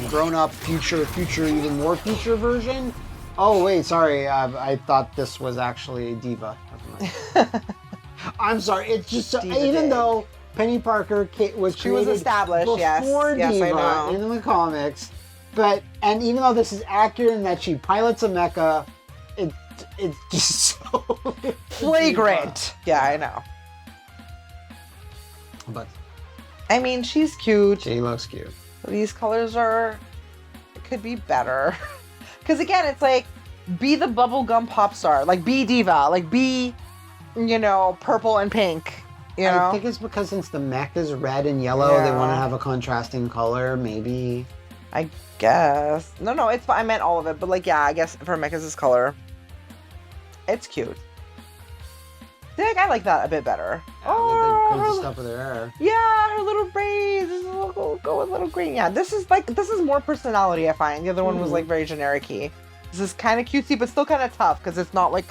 grown up, future, even more future version. Oh wait, sorry. I thought this was actually Diva. I'm sorry. It's just even though Penny Parker was created established before yes, Diva in the comics, and even though this is accurate in that she pilots a mecha, it's just so flagrant. Yeah, I know. But I mean, she's cute. She looks cute. These colors could be better. Because again, it's like, be the bubblegum pop star. Like, be Diva. Like, be, purple and pink. You know? I think it's because since the mech is red and yellow, they want to have a contrasting color, maybe. I guess. No, it's fine. I meant all of it. But, like, yeah, I guess for mech is this color. It's cute. I like that a bit better. The crazy stuff with her hair. Yeah, her little braids. Go with little green. Yeah, this is more personality, I find. The other one was like very generic-y. This is kind of cutesy, but still kind of tough because it's not like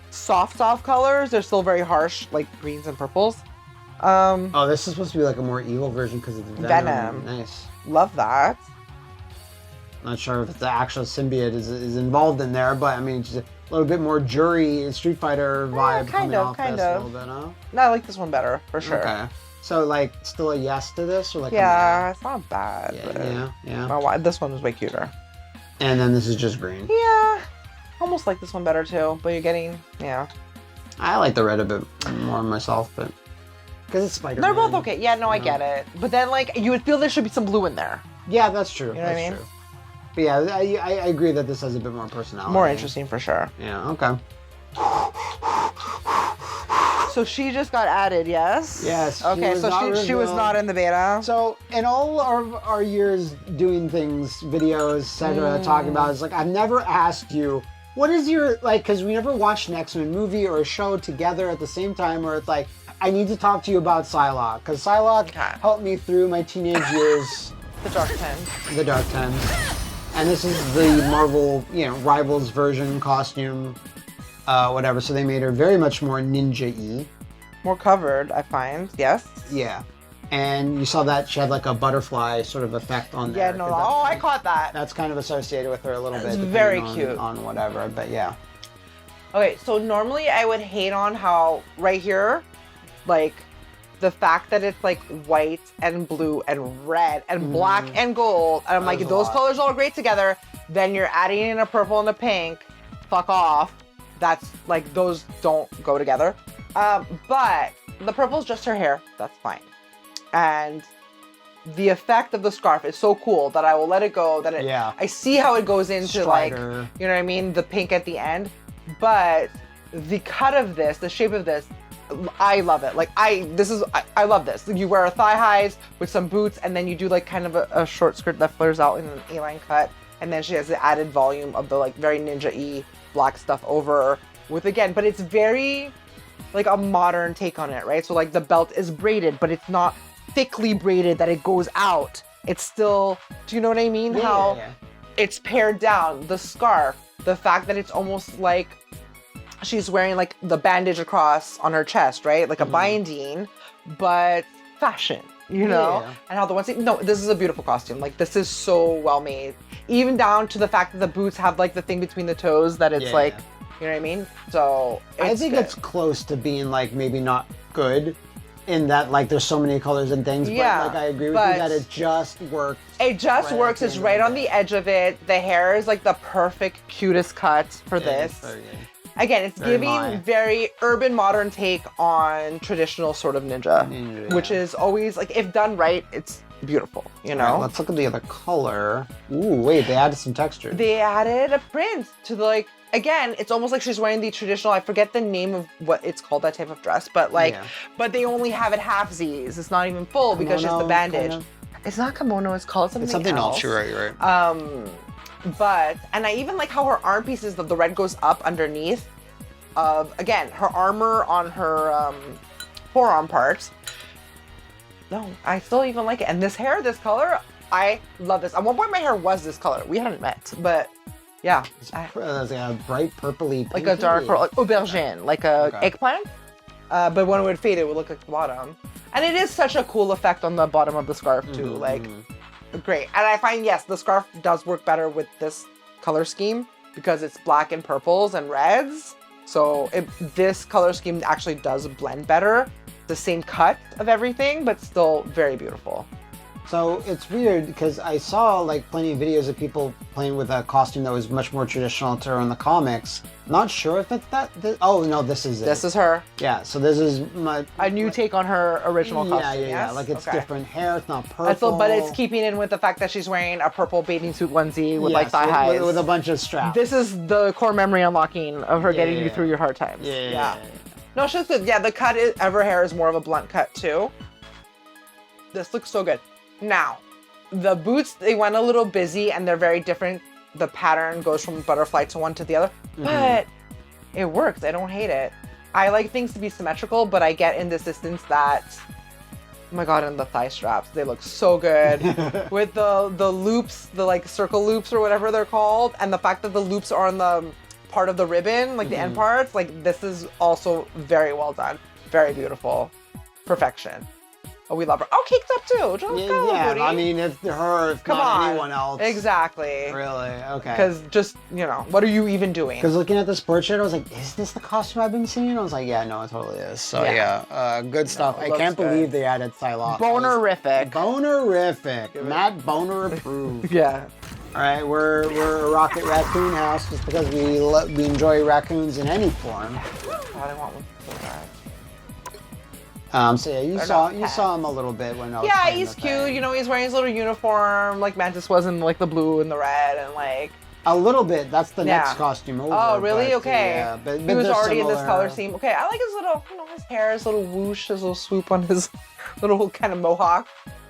soft colors. They're still very harsh, like greens and purples. This is supposed to be like a more evil version because of the venom. Nice. Love that. Not sure if the actual symbiote is involved in there, but I mean, just a little bit more Jury Street Fighter vibe coming off this a little bit, huh? No, I like this one better, for sure. Okay. So, like, still a yes to this? Or like it's not bad. Yeah. Oh, this one was way cuter. And then this is just green. Yeah. Almost like this one better, too. But you're getting, I like the red a bit more myself, but... Because it's Spider-Man. They're both okay. Yeah, no, I get it. But then, like, you would feel there should be some blue in there. Yeah, that's true. You know what I mean? True. But yeah, I agree that this has a bit more personality. More interesting for sure. Yeah, okay. So she just got added, yes? Yes. Okay, she was not in the beta. So in all of our years doing things, videos, etc., talking about, it's like, I've never asked you, what is your, like, because we never watched an X-Men movie or a show together at the same time where it's like, I need to talk to you about Psylocke, because Psylocke helped me through my teenage years. The dark times. The dark times. And this is the Marvel, Rivals version costume, whatever. So they made her very much more ninja-y. More covered, I find. Yes. Yeah. And you saw that she had like a butterfly sort of effect on there. Yeah, no. I caught that. That's kind of associated with her a little bit. It's very cute. On whatever, but yeah. Okay, so normally I would hate on how right here, like, the fact that it's like white and blue and red and black and gold. And I'm like, those colors all great together. Then you're adding in a purple and a pink. Fuck off. That's like, those don't go together. But the purple's just her hair. That's fine. And the effect of the scarf is so cool that I will let it go. I see how it goes into Strider. Like, you know what I mean? The pink at the end. But the cut of this, the shape of this, I love it. Like, I love this. You wear a thigh highs with some boots, and then you do like kind of a short skirt that flares out in an A-line cut, and then she has the added volume of the like very ninja-y black stuff over with, again, but it's very like a modern take on it, right? So like the belt is braided, but it's not thickly braided that it goes out. It's still, do you know what I mean? How it's pared down. The scarf, the fact that it's almost like she's wearing like the bandage across on her chest, right? Like a binding, but fashion, you know? Yeah. And how the ones, no, this is a beautiful costume. Like this is so well made. Even down to the fact that the boots have like the thing between the toes that it's like, you know what I mean? So I think it's close to being like maybe not good in that like there's so many colors and things, but like I agree with you that it just works. It just works. It's right on the edge of it. The hair is like the perfect, cutest cut for this. Again, it's giving very urban modern take on traditional sort of ninja, which is always like, if done right, it's beautiful, you know? Right, let's look at the other color. Ooh, wait, they added some texture. They added a print to the like, again, it's almost like she's wearing the traditional, I forget the name of what it's called, that type of dress, but like, but they only have it halfsies. It's not even full because she's the bandage. Kind of. It's not kimono, it's called something else. You're right. But, and I even like how her arm pieces, the red goes up underneath of, again, her armor on her forearm part. No, I still even like it. And this hair, this color, I love this. At one point my hair was this color. We hadn't met, but yeah. It's like a bright purpley, like a dark purple, like aubergine, like a eggplant. But when it would fade, it would look like the bottom. And it is such a cool effect on the bottom of the scarf too. Like, great. And I find, yes, the scarf does work better with this color scheme because it's black and purples and reds. So this color scheme actually does blend better. The same cut of everything, but still very beautiful. So it's weird because I saw like plenty of videos of people playing with a costume that was much more traditional to her in the comics. Not sure if it's that. Oh no, this is it. This is her. Yeah. So this is a new take on her original costume. Yeah. Like it's different hair. It's not purple. But it's keeping in with the fact that she's wearing a purple bathing suit onesie with like thigh highs with a bunch of straps. This is the core memory unlocking of her getting you through your hard times. Yeah. No, she's good. Yeah, the cut of her hair is more of a blunt cut too. This looks so good. Now, the boots, they went a little busy and they're very different. The pattern goes from butterfly to one to the other, but it works. I don't hate it. I like things to be symmetrical, but I get in this instance that, oh my God, and the thigh straps, they look so good. With the loops, the like circle loops or whatever they're called, and the fact that the loops are on the part of the ribbon, like the end parts, like this is also very well done. Very beautiful. Perfection. Oh, we love her. Oh, Cake's up too. Let's go, Booty. I mean, it's her, if not anyone else. Exactly. Really? Okay. Because just, you know, what are you even doing? Because looking at the sports shirt, I was like, is this the costume I've been seeing? I was like, yeah, no, it totally is. So good stuff. I can't believe they added Psylocke. Bonerific. Bonerific. Matt Boner approved. Yeah. All right, we're a Rocket Raccoon house just because we enjoy raccoons in any form. God, I want one so bad. So yeah, you saw him a little bit when I was playing he's the cute. thing. You know, he's wearing his little uniform, like Mantis was in like the blue and the red, and like a little bit. That's the next costume over. Oh, really? But, okay. Yeah, but he was already in this color scheme. Okay, I like his little, you know, his hair, his little whoosh, his little swoop on his little kind of mohawk.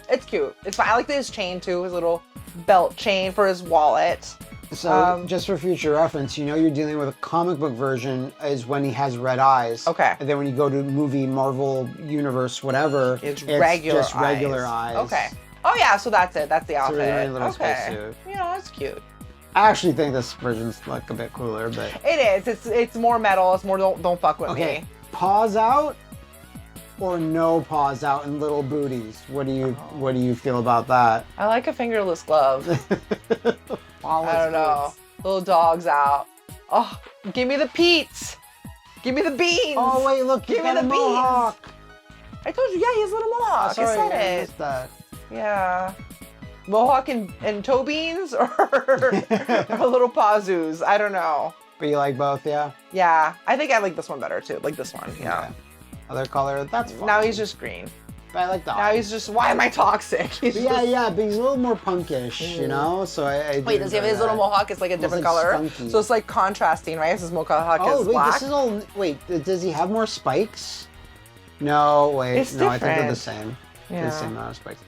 It's cute. It's fine. I like his chain too, his little belt chain for his wallet. So, just for future reference, you know you're dealing with a comic book version is when he has red eyes. Okay. And then when you go to movie, Marvel Universe, whatever, it's regular eyes. Okay. Oh yeah, so that's it. That's the outfit. So a little spacesuit. You know, it's cute. I actually think this version's like a bit cooler, but it is. It's more metal. It's more don't fuck with me. Paws out or no paws out and little booties. What do you feel about that? I like a fingerless glove. I don't know. Little dogs out. Oh, give me the Pete's. Give me the beans. Oh wait, look, give me the mohawk. Beans. I told you, he has a little mohawk. Sorry, I said I it. missed that. Yeah. Mohawk and toe beans or little pazoos. I don't know. But you like both, yeah? Yeah. I think I like this one better too. Like this one, yeah. Okay. Other color, that's fine. Now he's just green. But I like the Now he's just, why am I toxic? But he's a little more punkish, you know? So I wait, does he have his little mohawk? It's like a different color. Skunky. So it's like contrasting, right? His mohawk is black. This is all, does he have more spikes? No, wait. It's no, different. I think they're the same. Yeah. They're the same amount of spikes.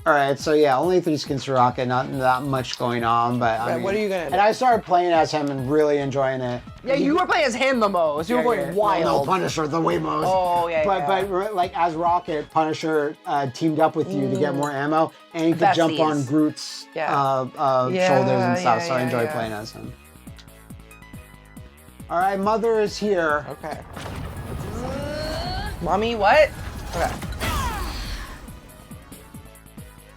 All right, so yeah, only 3 skins to Rocket, not that much going on, but I mean, what are you gonna do? And I started playing as him and really enjoying it. Yeah, you were playing as him the most. You were going wild. No, Punisher the way most. Oh, yeah, But like as Rocket, Punisher teamed up with you to get more ammo, and you could jump on Groot's shoulders and stuff, so I enjoy playing as him. All right, Mother is here. Okay. Mommy, what? Okay.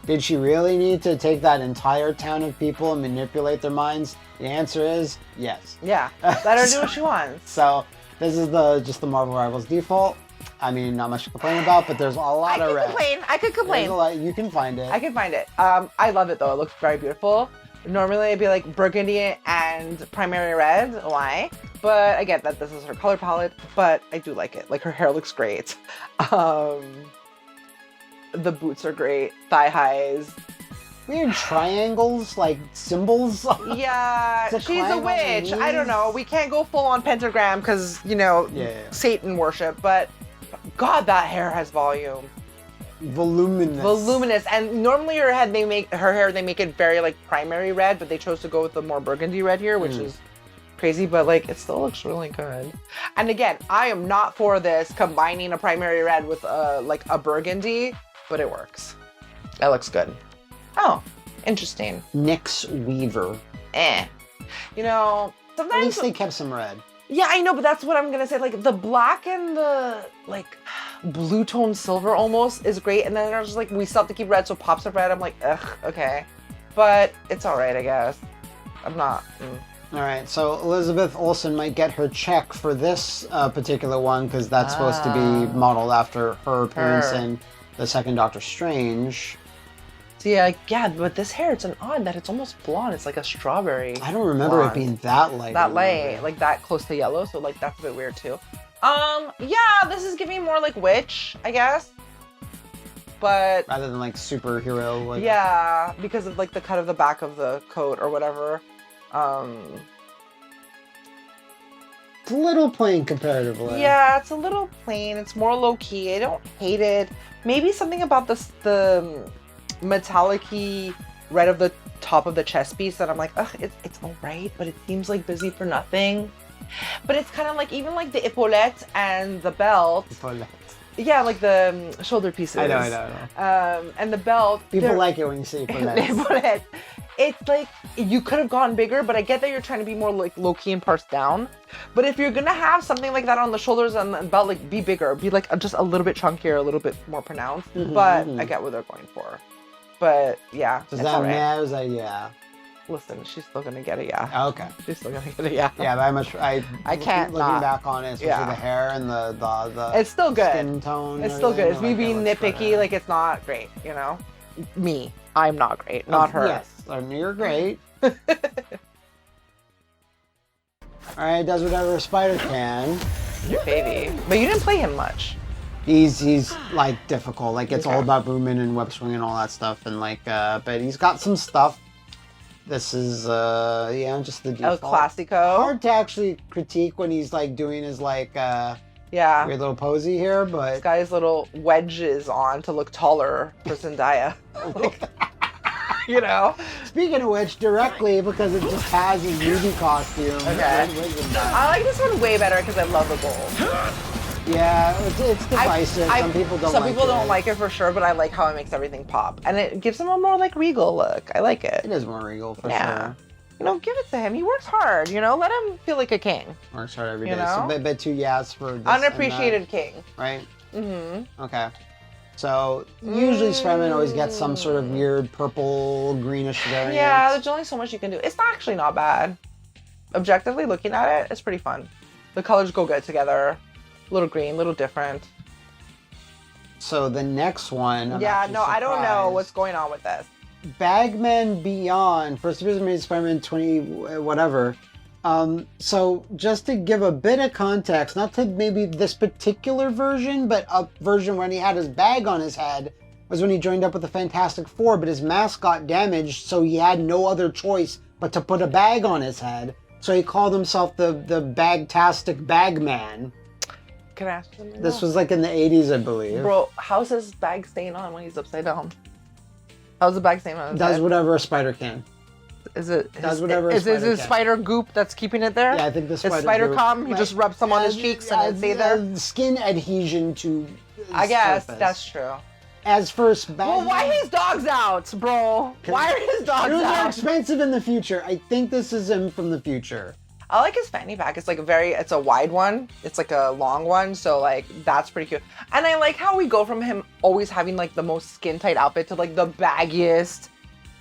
Did she really need to take that entire town of people and manipulate their minds? The answer is yes. Yeah. Let her do what she wants. So this is just the Marvel Rivals default. I mean, not much to complain about, but there's a lot of red. I could complain. You can find it. I can find it. I love it though. It looks very beautiful. Normally it'd be like burgundy and primary red. Why? But I get that this is her color palette, but I do like it. Like her hair looks great. The boots are great. Thigh highs. Weird triangles, like symbols. Yeah, she's a witch. I don't know. We can't go full on pentagram because, you know, Satan worship, but God, that hair has volume. Voluminous. And normally her hair, they make it very like primary red, but they chose to go with the more burgundy red here, which is crazy, but like it still looks really good. And again, I am not for this combining a primary red with like a burgundy, but it works. That looks good. Oh, interesting. Nyx Weaver. You know, sometimes... At least they kept some red. Yeah, I know, but that's what I'm gonna say. Like, the black and the, like, blue tone silver almost is great. And then there's like, we still have to keep red, so pops of red. I'm like, ugh, okay. But it's all right, I guess. I'm not... All right, so Elizabeth Olsen might get her check for this particular one, because that's supposed to be modeled after her appearance in the second Doctor Strange. Yeah, but this hair, it's an odd that it's almost blonde. It's like a strawberry. I don't remember it being that light. That light, like that close to yellow. So like that's a bit weird too. Yeah, this is giving more like witch, I guess. But rather than like superhero. Like, yeah, because of like the cut of the back of the coat or whatever. It's a little plain comparatively. Yeah, it's a little plain. It's more low key. I don't hate it. Maybe something about the metallic-y red of the top of the chest piece that I'm like, ugh, it's all right, but it seems like busy for nothing. But it's kind of like, even like the epaulettes and the belt. Yeah, like the shoulder pieces. I know. And the belt. People like it when you say epaulettes. It's like, you could have gone bigger, but I get that you're trying to be more like low-key and parsed down. But if you're gonna have something like that on the shoulders and the belt, like be bigger, be like just a little bit chunkier, a little bit more pronounced. But I get what they're going for. But yeah, does that matter? Is that Listen, she's still gonna get a yeah. Okay. She's still gonna get a yeah. Yeah, but I can't. Looking back on it, especially the hair and the it's still good. Skin tone. It's still good. It's me being nitpicky. Like it's not great, you know. Me, I'm not great. Not her. Yes, you're great. All right, does whatever a spider can. Baby, but you didn't play him much. He's like difficult. Like it's all about booming and web swing and all that stuff, and like but he's got some stuff. This is just the default. El Clasico. Hard to actually critique when he's like doing his like weird little posy here, but this guy's little wedges on to look taller for Zendaya. You know. Speaking of which, directly because it just has his movie costume. Okay. I like this one way better because I love the gold. Yeah, it's divisive. Some people don't like it for sure, but I like how it makes everything pop. And it gives him a more like regal look. I like it. It is more regal for sure. You know, give it to him. He works hard, you know? Let him feel like a king. Works hard every day. So a bit too yes for this unappreciated king. Right? Mm-hmm. Okay. So usually Spider-Man always gets some sort of weird purple greenish variant. Yeah, there's only so much you can do. It's actually not bad. Objectively looking at it, it's pretty fun. The colors go good together. A little green, a little different. So the next one, I don't know what's going on with this. Bagman Beyond, first appearance made Spider-Man 20 whatever. So just to give a bit of context, not to maybe this particular version, but a version when he had his bag on his head was when he joined up with the Fantastic Four, but his mask got damaged, so he had no other choice but to put a bag on his head. So he called himself the Bagtastic Bagman. Can I ask you something? This was like in the 80s, I believe. Bro, how's his bag staying on when he's upside down? How's the bag staying on his Does head? whatever a spider can. Is it does whatever a spider can. Is it spider goop that's keeping it there? Yeah, I think the spider spider goop. cum, he just rubs some on his cheeks and it stay there? Skin adhesion to I guess, surface. that's true. As first Bagman... Well, why his dogs out, bro? Why are his dogs out? Those are expensive in the future. I think this is him from the future. I like his fanny pack. It's like it's a wide one. It's like a long one. So like that's pretty cute. And I like how we go from him always having like the most skin tight outfit to like the baggiest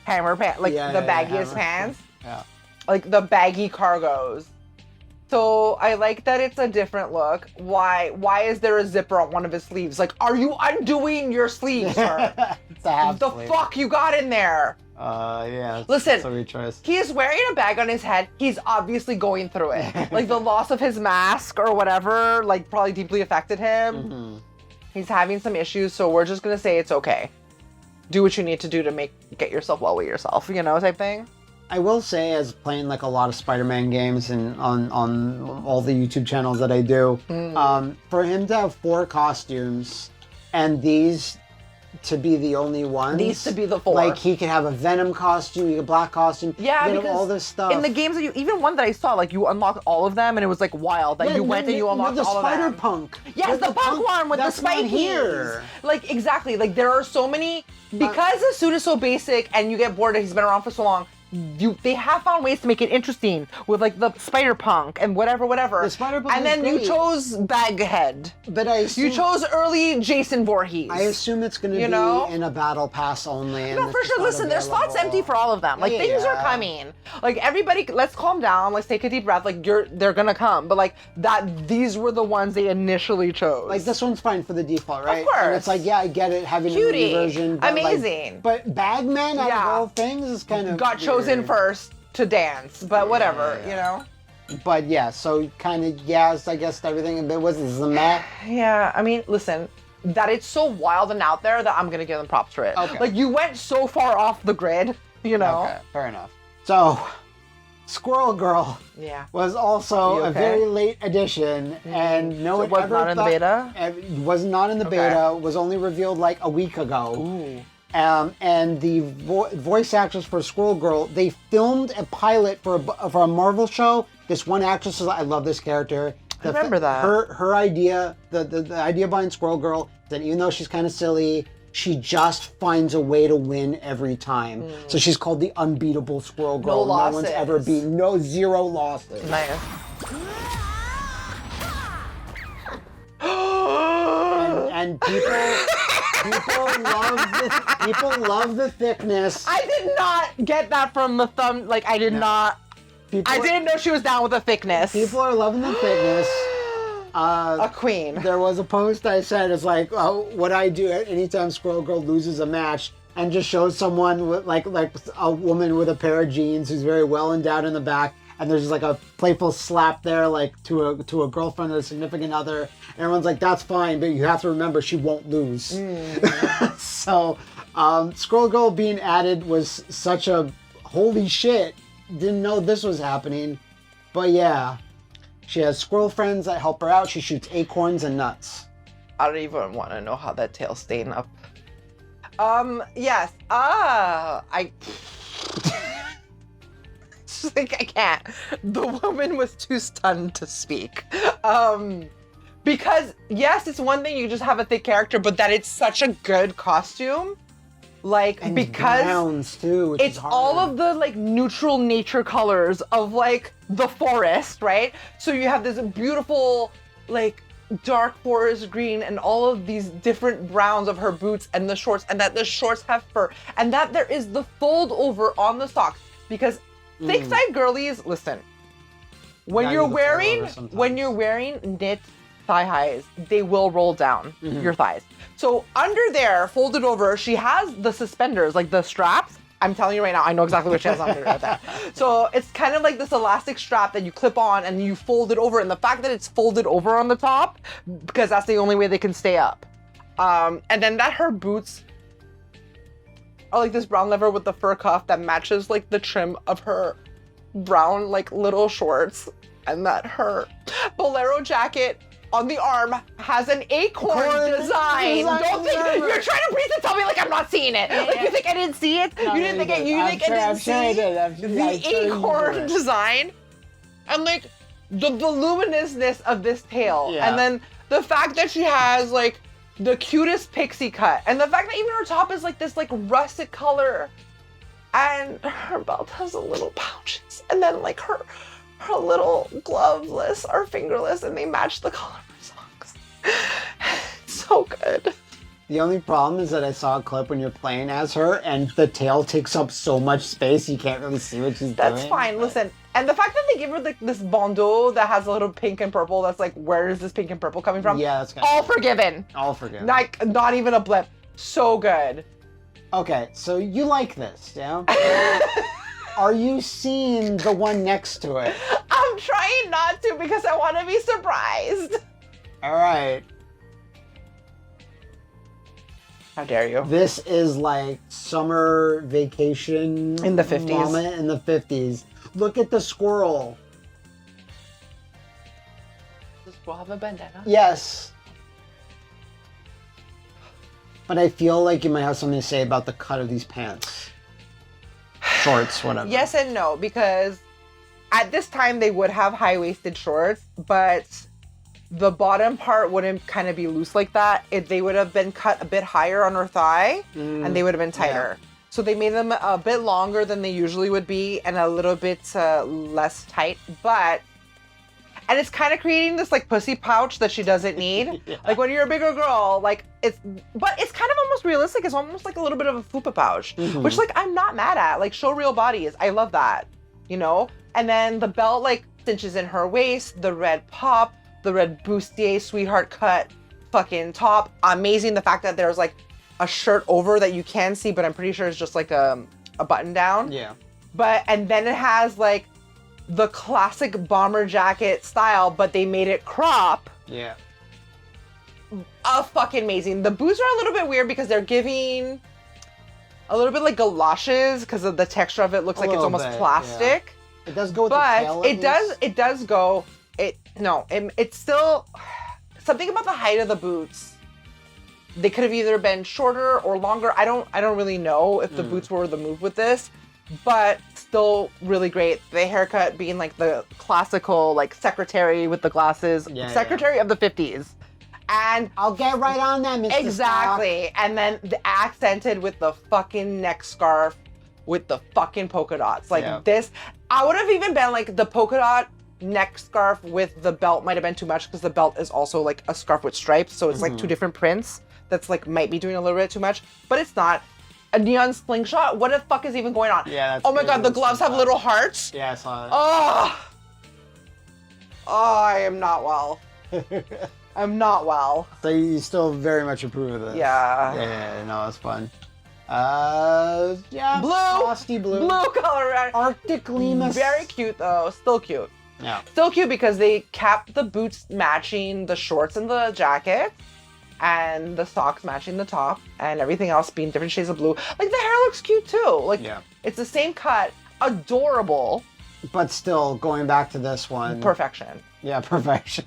hammer pants, like the baggiest pants. Yeah. Like the baggy cargos. So I like that it's a different look. Why is there a zipper on one of his sleeves? Like, are you undoing your sleeves, sir? It's a half the sleeve. fuck you got in there? Yeah. Listen, that's a good choice. He is wearing a bag on his head. He's obviously going through it. Like the loss of his mask or whatever, like probably deeply affected him. Mm-hmm. He's having some issues, so we're just gonna say it's okay. Do what you need to do to get yourself well with yourself, type thing. I will say, as playing like a lot of Spider-Man games and on all the YouTube channels that I do, for him to have 4 costumes and these to be the only ones. These to be the 4. Like he could have a Venom costume, a black costume. Yeah, because because all this stuff. in the games that even one that I saw, like you unlocked all of them and it was like wild. Like you went and you unlocked all of them. The Spider-Punk. Yes, the punk one with the spikies. Here. Like exactly. Like there are so many because the suit is so basic and you get bored. He's been around for so long. They have found ways to make it interesting with like the Spider-Punk and whatever. The Spider-Punk and then great. you chose Baghead. But you chose early Jason Voorhees. I assume it's going to be in a battle pass only. No, for sure. Listen, there's slots empty for all of them. Like things are coming. Like everybody, let's calm down. Let's take a deep breath. Like they're gonna come. But like these were the ones they initially chose. Like this one's fine for the default, right? Of course. And it's like, yeah, I get it, having Cutie. a new version. But amazing. But Bagman out of all things is kind of got chosen first to dance, but whatever, But yeah, so kind of yes, I guess everything. But was this a meh? Yeah, I mean, listen, that it's so wild and out there that I'm gonna give them props for it. Okay. Like you went so far off the grid, Okay, fair enough. So, Squirrel Girl was also a very late addition, and no one was ever not in the beta. It was not in the beta. Was only revealed like a week ago. Ooh. And the voice actress for Squirrel Girl, they filmed a pilot for a Marvel show. This one actress, I love this character. I remember that. Her idea, the idea behind Squirrel Girl, that even though she's kind of silly, she just finds a way to win every time. So she's called the unbeatable Squirrel Girl. No losses. No one's ever beaten. Zero losses. Nice. and people love the thickness. I did not get that from the thumb. Like I did not. I didn't know she was down with the thickness. People are loving the thickness. A queen. There was a post I said, it's like, what I do anytime Squirrel Girl loses a match, and just shows someone with like a woman with a pair of jeans who's very well endowed in the back, and there's just like a playful slap there, like to a girlfriend or a significant other. And everyone's like, that's fine, but you have to remember she won't lose. So, Squirrel Girl being added was such a holy shit. Didn't know this was happening, but yeah. She has squirrel friends that help her out. She shoots acorns and nuts. I don't even want to know how that tail's staying up. Yes. Just like I can't. The woman was too stunned to speak. Because yes, it's one thing you just have a thick character, but that it's such a good costume. Like, and because browns too, it's all of the like neutral nature colors of like the forest, right? So you have this beautiful like dark forest green and all of these different browns of her boots and the shorts, and that the shorts have fur, and that there is the fold over on the socks, because thick side girlies, listen, when you're wearing knit thigh highs, they will roll down your thighs. So under there, folded over, she has the suspenders, like the straps. I'm telling you right now, I know exactly what she has under there. So it's kind of like this elastic strap that you clip on and you fold it over. And the fact that it's folded over on the top, because that's the only way they can stay up. And then that her boots are like this brown leather with the fur cuff that matches like the trim of her brown like little shorts. And that her bolero jacket on the arm has an acorn design. Don't think you're trying to breathe to tell me like I'm not seeing it. Like you think I didn't see it? No, you didn't think I didn't see the acorn design? And like the voluminousness of this tail, and then the fact that she has like the cutest pixie cut, and the fact that even her top is like this like russet color, and her belt has a little pouches, and then like her her little gloveless or fingerless, and they match the color of her socks. So good. The only problem is that I saw a clip when you're playing as her, and the tail takes up so much space you can't really see what she's doing. That's fine. Listen, and the fact that they give her this bandeau that has a little pink and purple, that's like, where is this pink and purple coming from? Yeah, that's good. All forgiven. All forgiven. Like, not even a blip. So good. Okay, so you like this, yeah? Are you seeing the one next to it? I'm trying not to because I want to be surprised. All right. How dare you? This is like summer vacation in the 50s. Moment in the 50s. Look at the squirrel. Does the squirrel have a bandana? Yes. But I feel like you might have something to say about the cut of these pants. Shorts, whatever. Yes and no, because at this time they would have high-waisted shorts, but the bottom part wouldn't kind of be loose like that. They would have been cut a bit higher on her thigh, and they would have been tighter. Yeah. So they made them a bit longer than they usually would be, and a little bit less tight. And it's kind of creating this like pussy pouch that she doesn't need. Yeah. Like when you're a bigger girl, like it's kind of almost realistic. It's almost like a little bit of a fupa pouch, which like I'm not mad at. Like show real bodies. I love that, you know? And then the belt like cinches in her waist, the red pop, the red bustier sweetheart cut fucking top. Amazing the fact that there's like a shirt over that you can see, but I'm pretty sure it's just like a button down. Yeah. And then it has like the classic bomber jacket style, but they made it crop. Yeah. Fucking amazing. The boots are a little bit weird because they're giving a little bit like galoshes because of the texture of it. Looks like it's almost plastic. Yeah. It does go with the tail. But it does go. It's still something about the height of the boots. They could have either been shorter or longer. I don't really know if the boots were the move with this, but still really great. The haircut being like the classical like secretary with the glasses, secretary of the 50s. And I'll get right on that, Mr. Exactly. Stock. And then the accented with the fucking neck scarf with the fucking polka dots. Like this, I would have even been like the polka dot neck scarf with the belt might have been too much because the belt is also like a scarf with stripes, so it's like two different prints. That's like might be doing a little bit too much, but it's not. A neon slingshot? What the fuck is even going on? Yeah, that's oh my god, the gloves have little hearts? Yeah, I saw that. Oh, I am not well. I'm not well. So you still very much approve of this? Yeah. Yeah, no, it's fun. Yeah. Blue. Frosty blue. Blue color. Arctic Lemus. Very cute though. Still cute. Yeah. Still cute because they kept the boots matching the shorts and the jacket, and the socks matching the top, and everything else being different shades of blue. Like the hair looks cute too. Like it's the same cut. Adorable. But still, going back to this one. Perfection. Yeah, perfection.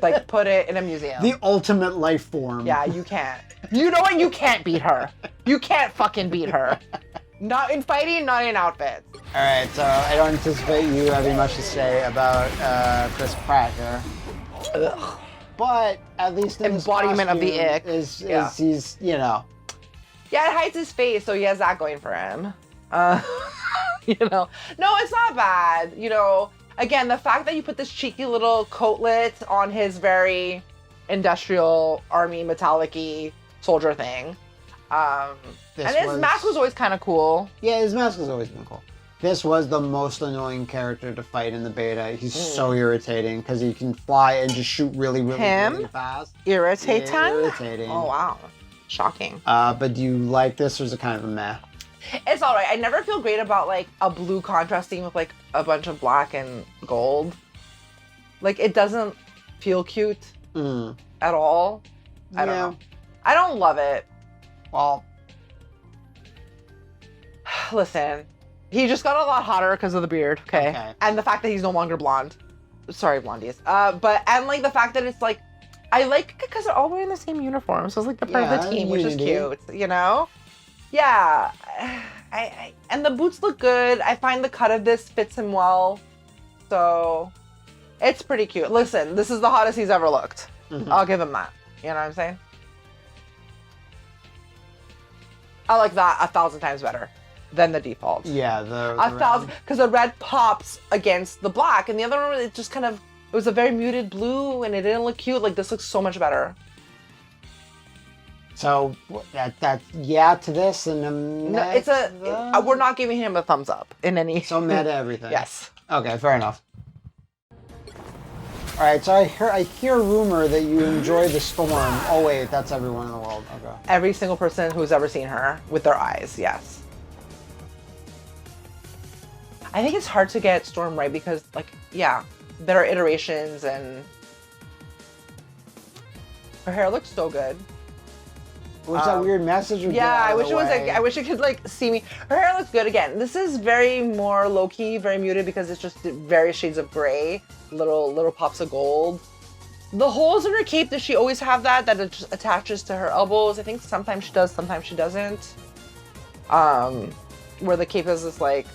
Like put it in a museum. The ultimate life form. Yeah, you can't. You know what? You can't beat her. You can't fucking beat her. Not in fighting, not in outfits. All right, so I don't anticipate you having much to say about Chris Pratt here. Ugh. But at least in embodiment of the ick is he's, you know. Yeah, it hides his face, so he has that going for him. You know, no, it's not bad. You know, again, the fact that you put this cheeky little coatlet on his very industrial army metallic-y soldier thing. And his mask was always kind of cool. Yeah, his mask has always been cool. This was the most annoying character to fight in the beta. He's so irritating because he can fly and just shoot really, really fast. Irritating? Yeah, irritating. Oh, wow. Shocking. But do you like this, or is it kind of a meh? It's all right. I never feel great about like a blue contrasting with like a bunch of black and gold. Like it doesn't feel cute at all. I don't know. I don't love it. Well, listen, he just got a lot hotter because of the beard, okay? And the fact that he's no longer blonde. Sorry, blondies. And like the fact that it's like, I like it because they're all wearing the same uniform, so it's like the part of the team, which is cute, you know? Yeah, and the boots look good. I find the cut of this fits him well, so it's pretty cute. Listen, this is the hottest he's ever looked. I'll give him that. You know what I'm saying? I like that 1,000 times better. than the default. Yeah, the 1,000, because the red pops against the black, and the other one, it just kind of, it was a very muted blue, and it didn't look cute. Like, this looks so much better. So that yeah to this, and No, it's we're not giving him a thumbs up in any. So meta everything. Yes. Okay, fair enough. All right, so I hear rumor that you enjoy the Storm. Oh wait, that's everyone in the world. Okay. Every single person who's ever seen her with their eyes, yes. I think it's hard to get Storm right because, like, yeah, there are iterations and her hair looks so good. Was that weird message? Yeah, I wish it was like, I wish it could like see me. Her hair looks good again. This is very more low key, very muted because it's just various shades of gray, little pops of gold. The holes in her cape, does she always have that it just attaches to her elbows? I think sometimes she does, sometimes she doesn't. Where the cape has this like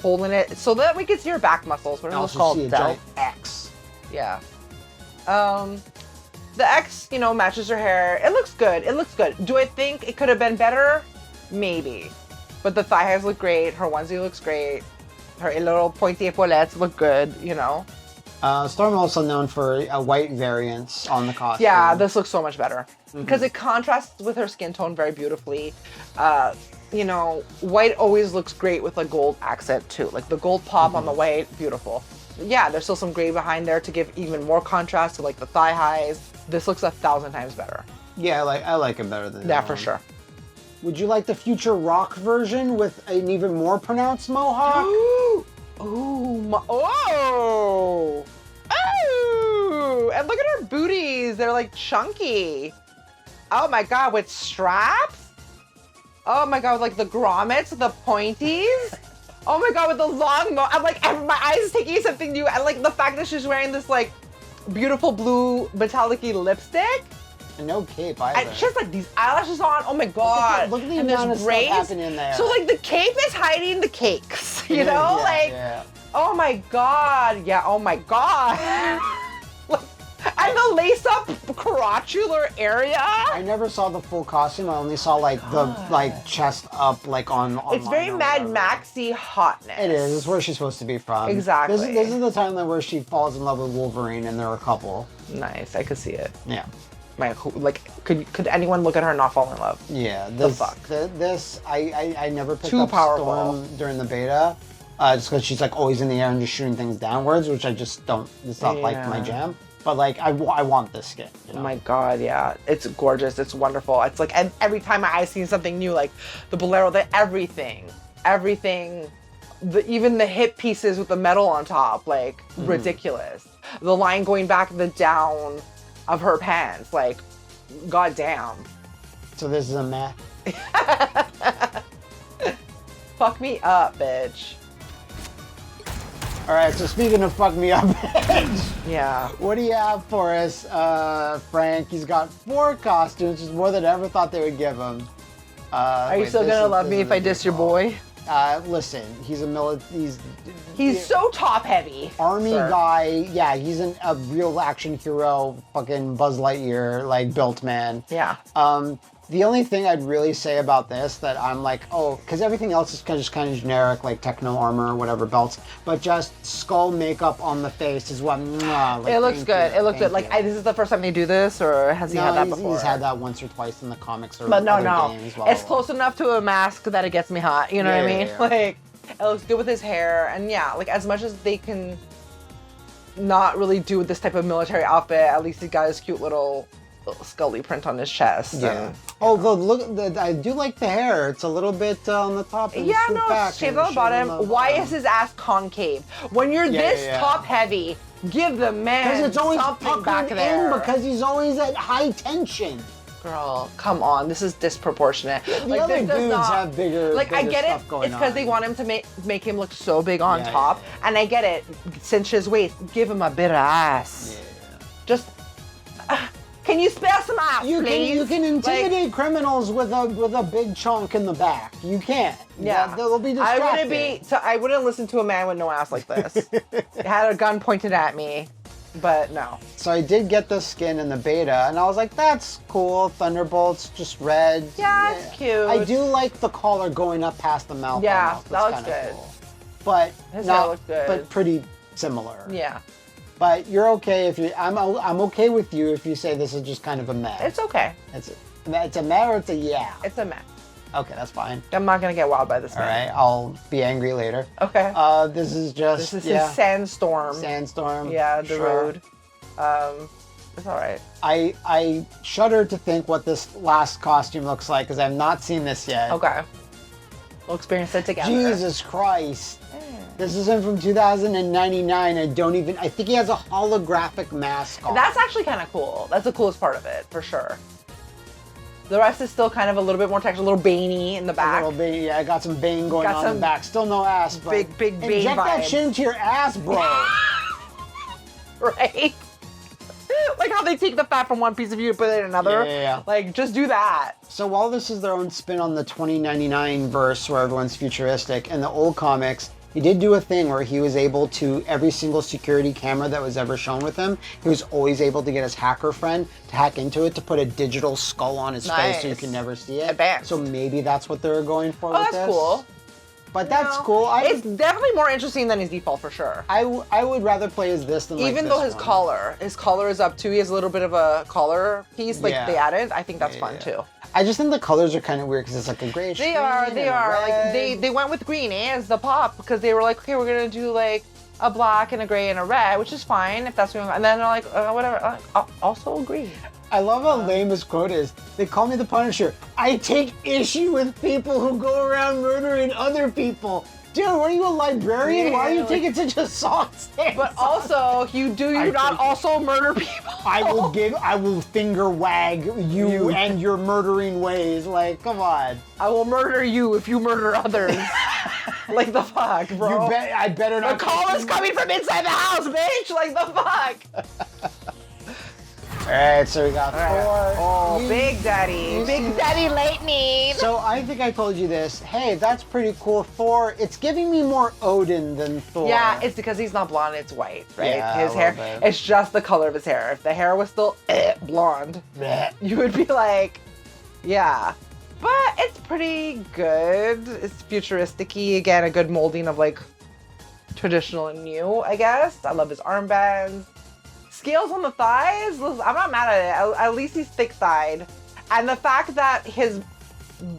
hole in it, so that we can see her back muscles. What are those called? See a giant X. Yeah. The X, you know, matches her hair. It looks good. It looks good. Do I think it could have been better? Maybe. But the thigh highs look great. Her onesie looks great. Her little pointy epaulettes look good, you know. Storm also known for white variants on the costume. Yeah, this looks so much better. Because it contrasts with her skin tone very beautifully. You know, white always looks great with a gold accent too. Like the gold pop on the white, beautiful. Yeah, there's still some gray behind there to give even more contrast to like the thigh highs. This looks 1,000 times better. Yeah, I like it better than that for one. Sure. Would you like the future rock version with an even more pronounced mohawk? Oh! Oh! And look at her booties. They're like chunky. Oh my god, with straps? Oh my god, with like the grommets, the pointies? Oh my god, with the long I'm like, my eyes taking something new. And like the fact that she's wearing this like beautiful blue metallic-y lipstick. And no cape either. And she has like these eyelashes on. Oh my god. Look at the amount of stuff happening in there. So like the cape is hiding the cakes, you know? Yeah. Oh my god. Yeah, oh my god. And the lace-up crotchular area. I never saw the full costume. I only saw like the chest up like on. It's very Mad Maxy hotness. It is. It's where she's supposed to be from. Exactly. This is the time where she falls in love with Wolverine, and there are a couple. Nice. I could see it. Yeah. Like, could anyone look at her and not fall in love? Yeah. The fuck. I never picked Too up powerful. Storm during the beta. Just because she's like always in the air and just shooting things downwards, which I just don't. It's not like my jam. But like I want this skin. You know? Oh my god, yeah, it's gorgeous. It's wonderful. It's like every time my eyes see something new, like the bolero, everything, even the hip pieces with the metal on top, like ridiculous. The line going back the down of her pants, like goddamn. So this is a meh. Fuck me up, bitch. All right, so speaking of fuck me up, yeah. What do you have for us, Frank? He's got 4 costumes, which is more than I ever thought they would give him. Are you still gonna love me if I diss your boy? Listen, he's a He's so top heavy. Army guy, yeah, he's a real action hero, fucking Buzz Lightyear, like, built man. Yeah. The only thing I'd really say about this that I'm like, oh, because everything else is just kind of generic, like techno armor or whatever belts, but just skull makeup on the face is what. Like, it looks good. It looks good. Like, this is the first time they do this, or has he had that before? He's had that once or twice in the comics or but other games. It's close enough to a mask that it gets me hot. You know what I mean? Yeah. Like, it looks good with his hair, and yeah, like as much as they can not really do this type of military outfit, at least he got his cute little Scully print on his chest. Yeah. Look, I do like the hair. It's a little bit on the top. And yeah, no, it's shaved on the bottom. Why is his ass concave? When you're this top heavy, give the man because it's always something back there. Because he's always at high tension. Girl, come on, this is disproportionate. The other dudes have bigger. Like, bigger I get stuff it. Going it's because they want him to make him look so big on top, and I get it. Cinch his waist, give him a bit of ass. Yeah. Just. Can you spare some ass, please? You can intimidate criminals with a big chunk in the back. You can't. Yeah. They'll be distracted. I wouldn't listen to a man with no ass like this. Had a gun pointed at me. but no. So I did get this skin in the beta, and I was like, that's cool. Thunderbolts, just red. Yeah, it's cute. I do like the collar going up past the mouth. Yeah, that looks good. Cool. But his hair looks good. But pretty similar. Yeah. But you're okay if you. I'm okay with you if you say this is just kind of a meh. It's okay. It's a meh or it's a yeah. It's a meh. Okay, that's fine. I'm not gonna get wowed by this. All right, I'll be angry later. Okay. This is just his Sandstorm. Sandstorm. Yeah, the road. It's all right. I shudder to think what this last costume looks like because I've not seen this yet. Okay. We'll experience it together. Jesus Christ. This is him from 2099. I think he has a holographic mask on. That's actually kind of cool. That's the coolest part of it, for sure. The rest is still kind of a little bit more texture, a little Baney in the back. A little Bane, yeah, I got some Bane going on in the back. Still no ass, but big Bane inject that vibes. shit into your ass, bro. Right? Like how they take the fat from one piece of you to put it in another. Yeah. Like, just do that. So while this is their own spin on the 2099 verse where everyone's futuristic, in the old comics, he did do a thing where he was able to, every single security camera that was ever shown with him, he was always able to get his hacker friend to hack into it to put a digital skull on his face so you can never see it. Advanced. So maybe that's what they were going for with this. Oh, that's cool. But that's cool. It's definitely more interesting than his default for sure. I would rather play as this than even though his collar is up too. He has a little bit of a collar piece like they added. I think that's fun too. I just think the colors are kind of weird because it's like a grayish. They are. Like they went with green as the pop because they were like, okay, we're gonna do like a black and a gray and a red, which is fine if that's what you want. And then they're like, whatever. Also green. I love how lame his quote is. They call me the Punisher. I take issue with people who go around murdering other people. Dude, what are you, a librarian? Why are you taking such a soft stance? But also, you not also murder people? I will finger wag you and your murdering ways. Like, come on. I will murder you if you murder others. Like the fuck, bro. I better not. The call is coming from inside the house, bitch. Like the fuck. All right, so we got Thor. Oh, Big Daddy. Big Daddy Lightning. So I think I told you this. Hey, that's pretty cool. Thor, it's giving me more Odin than Thor. Yeah, it's because he's not blonde, it's white, right? Yeah, his hair, it's just the color of his hair. If the hair was still blonde, you would be like, yeah. But it's pretty good. It's futuristic-y. Again, a good molding of like traditional and new, I guess. I love his armbands. Scales on the thighs, I'm not mad at it. At least he's thick-thighed. And the fact that his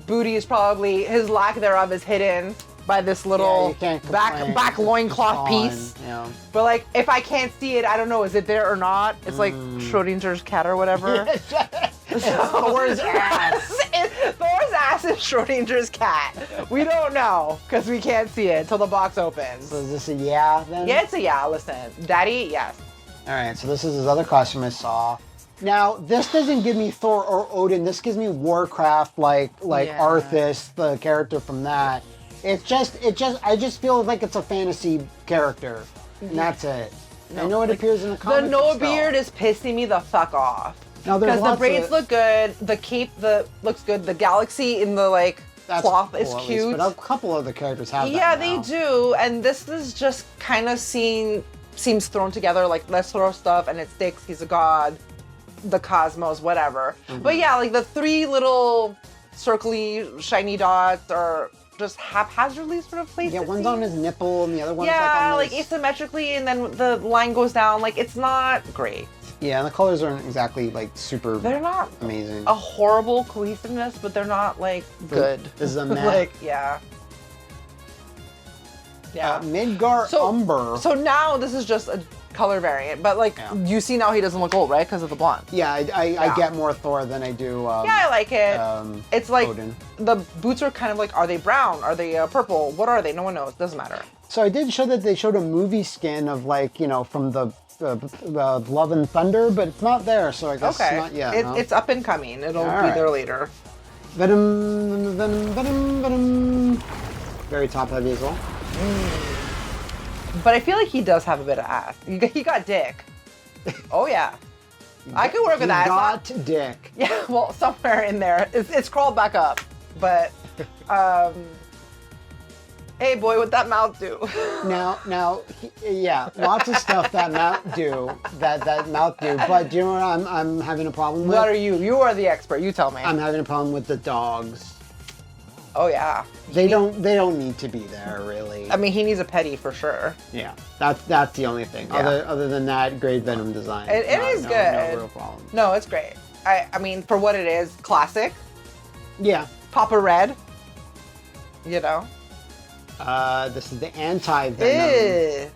booty is probably, his lack thereof is hidden by this little back loincloth piece. Yeah. But like, if I can't see it, I don't know, is it there or not? It's like Schrodinger's cat or whatever. Thor's ass. Thor's ass is Schrodinger's cat. We don't know, because we can't see it until the box opens. So is this a yeah then? Yeah, it's a yeah, listen. Daddy, yes. All right, so this is his other costume I saw. Now, this doesn't give me Thor or Odin. This gives me Warcraft, like Arthas, the character from that. I just feel like it's a fantasy character, and that's it. I know it appears in the comics. The no beard is pissing me the fuck off. Because the braids look good, the cape looks good, the galaxy in the cloth is cute. But a couple of the characters have that. Yeah, they do, and this is just kind of seems thrown together, like, let's throw stuff and it sticks, he's a god, the cosmos, whatever. But yeah, like the three little circly shiny dots are just haphazardly sort of placed. Yeah, one's on his nipple and the other one's like asymmetrically, and then the line goes down. Like, it's not great. Yeah, and the colors aren't exactly super. They're not amazing. A horrible cohesiveness, but they're not like good. This is a meh. Yeah. Midgar Umber. So now this is just a color variant, but you see now he doesn't look old, right? Because of the blonde. Yeah, I get more Thor than I do. Yeah, I like it. It's like Odin. The boots are kind of like, are they brown? Are they purple? What are they? No one knows. Doesn't matter. So I did show that they showed a movie skin of from the Love and Thunder, but it's not there. So I guess not yet. It's up and coming. It'll be there later. Venom. Very top heavy as well. But I feel like he does have a bit of ass. He got dick. Oh yeah, I could work with that. Got dick. Yeah, well, somewhere in there, it's crawled back up. But Hey, boy, what that mouth do? Now, yeah, lots of stuff that mouth do. But do you know what I'm having a problem with? What are you? You are the expert. You tell me. I'm having a problem with the dogs. Oh yeah. They don't need to be there, really. I mean, he needs a petty for sure. Yeah, that's the only thing. Yeah. Other than that, great Venom design. It is good. No real problem. No, it's great. I mean, for what it is, classic. Yeah. Papa Red. You know. This is the anti-Venom,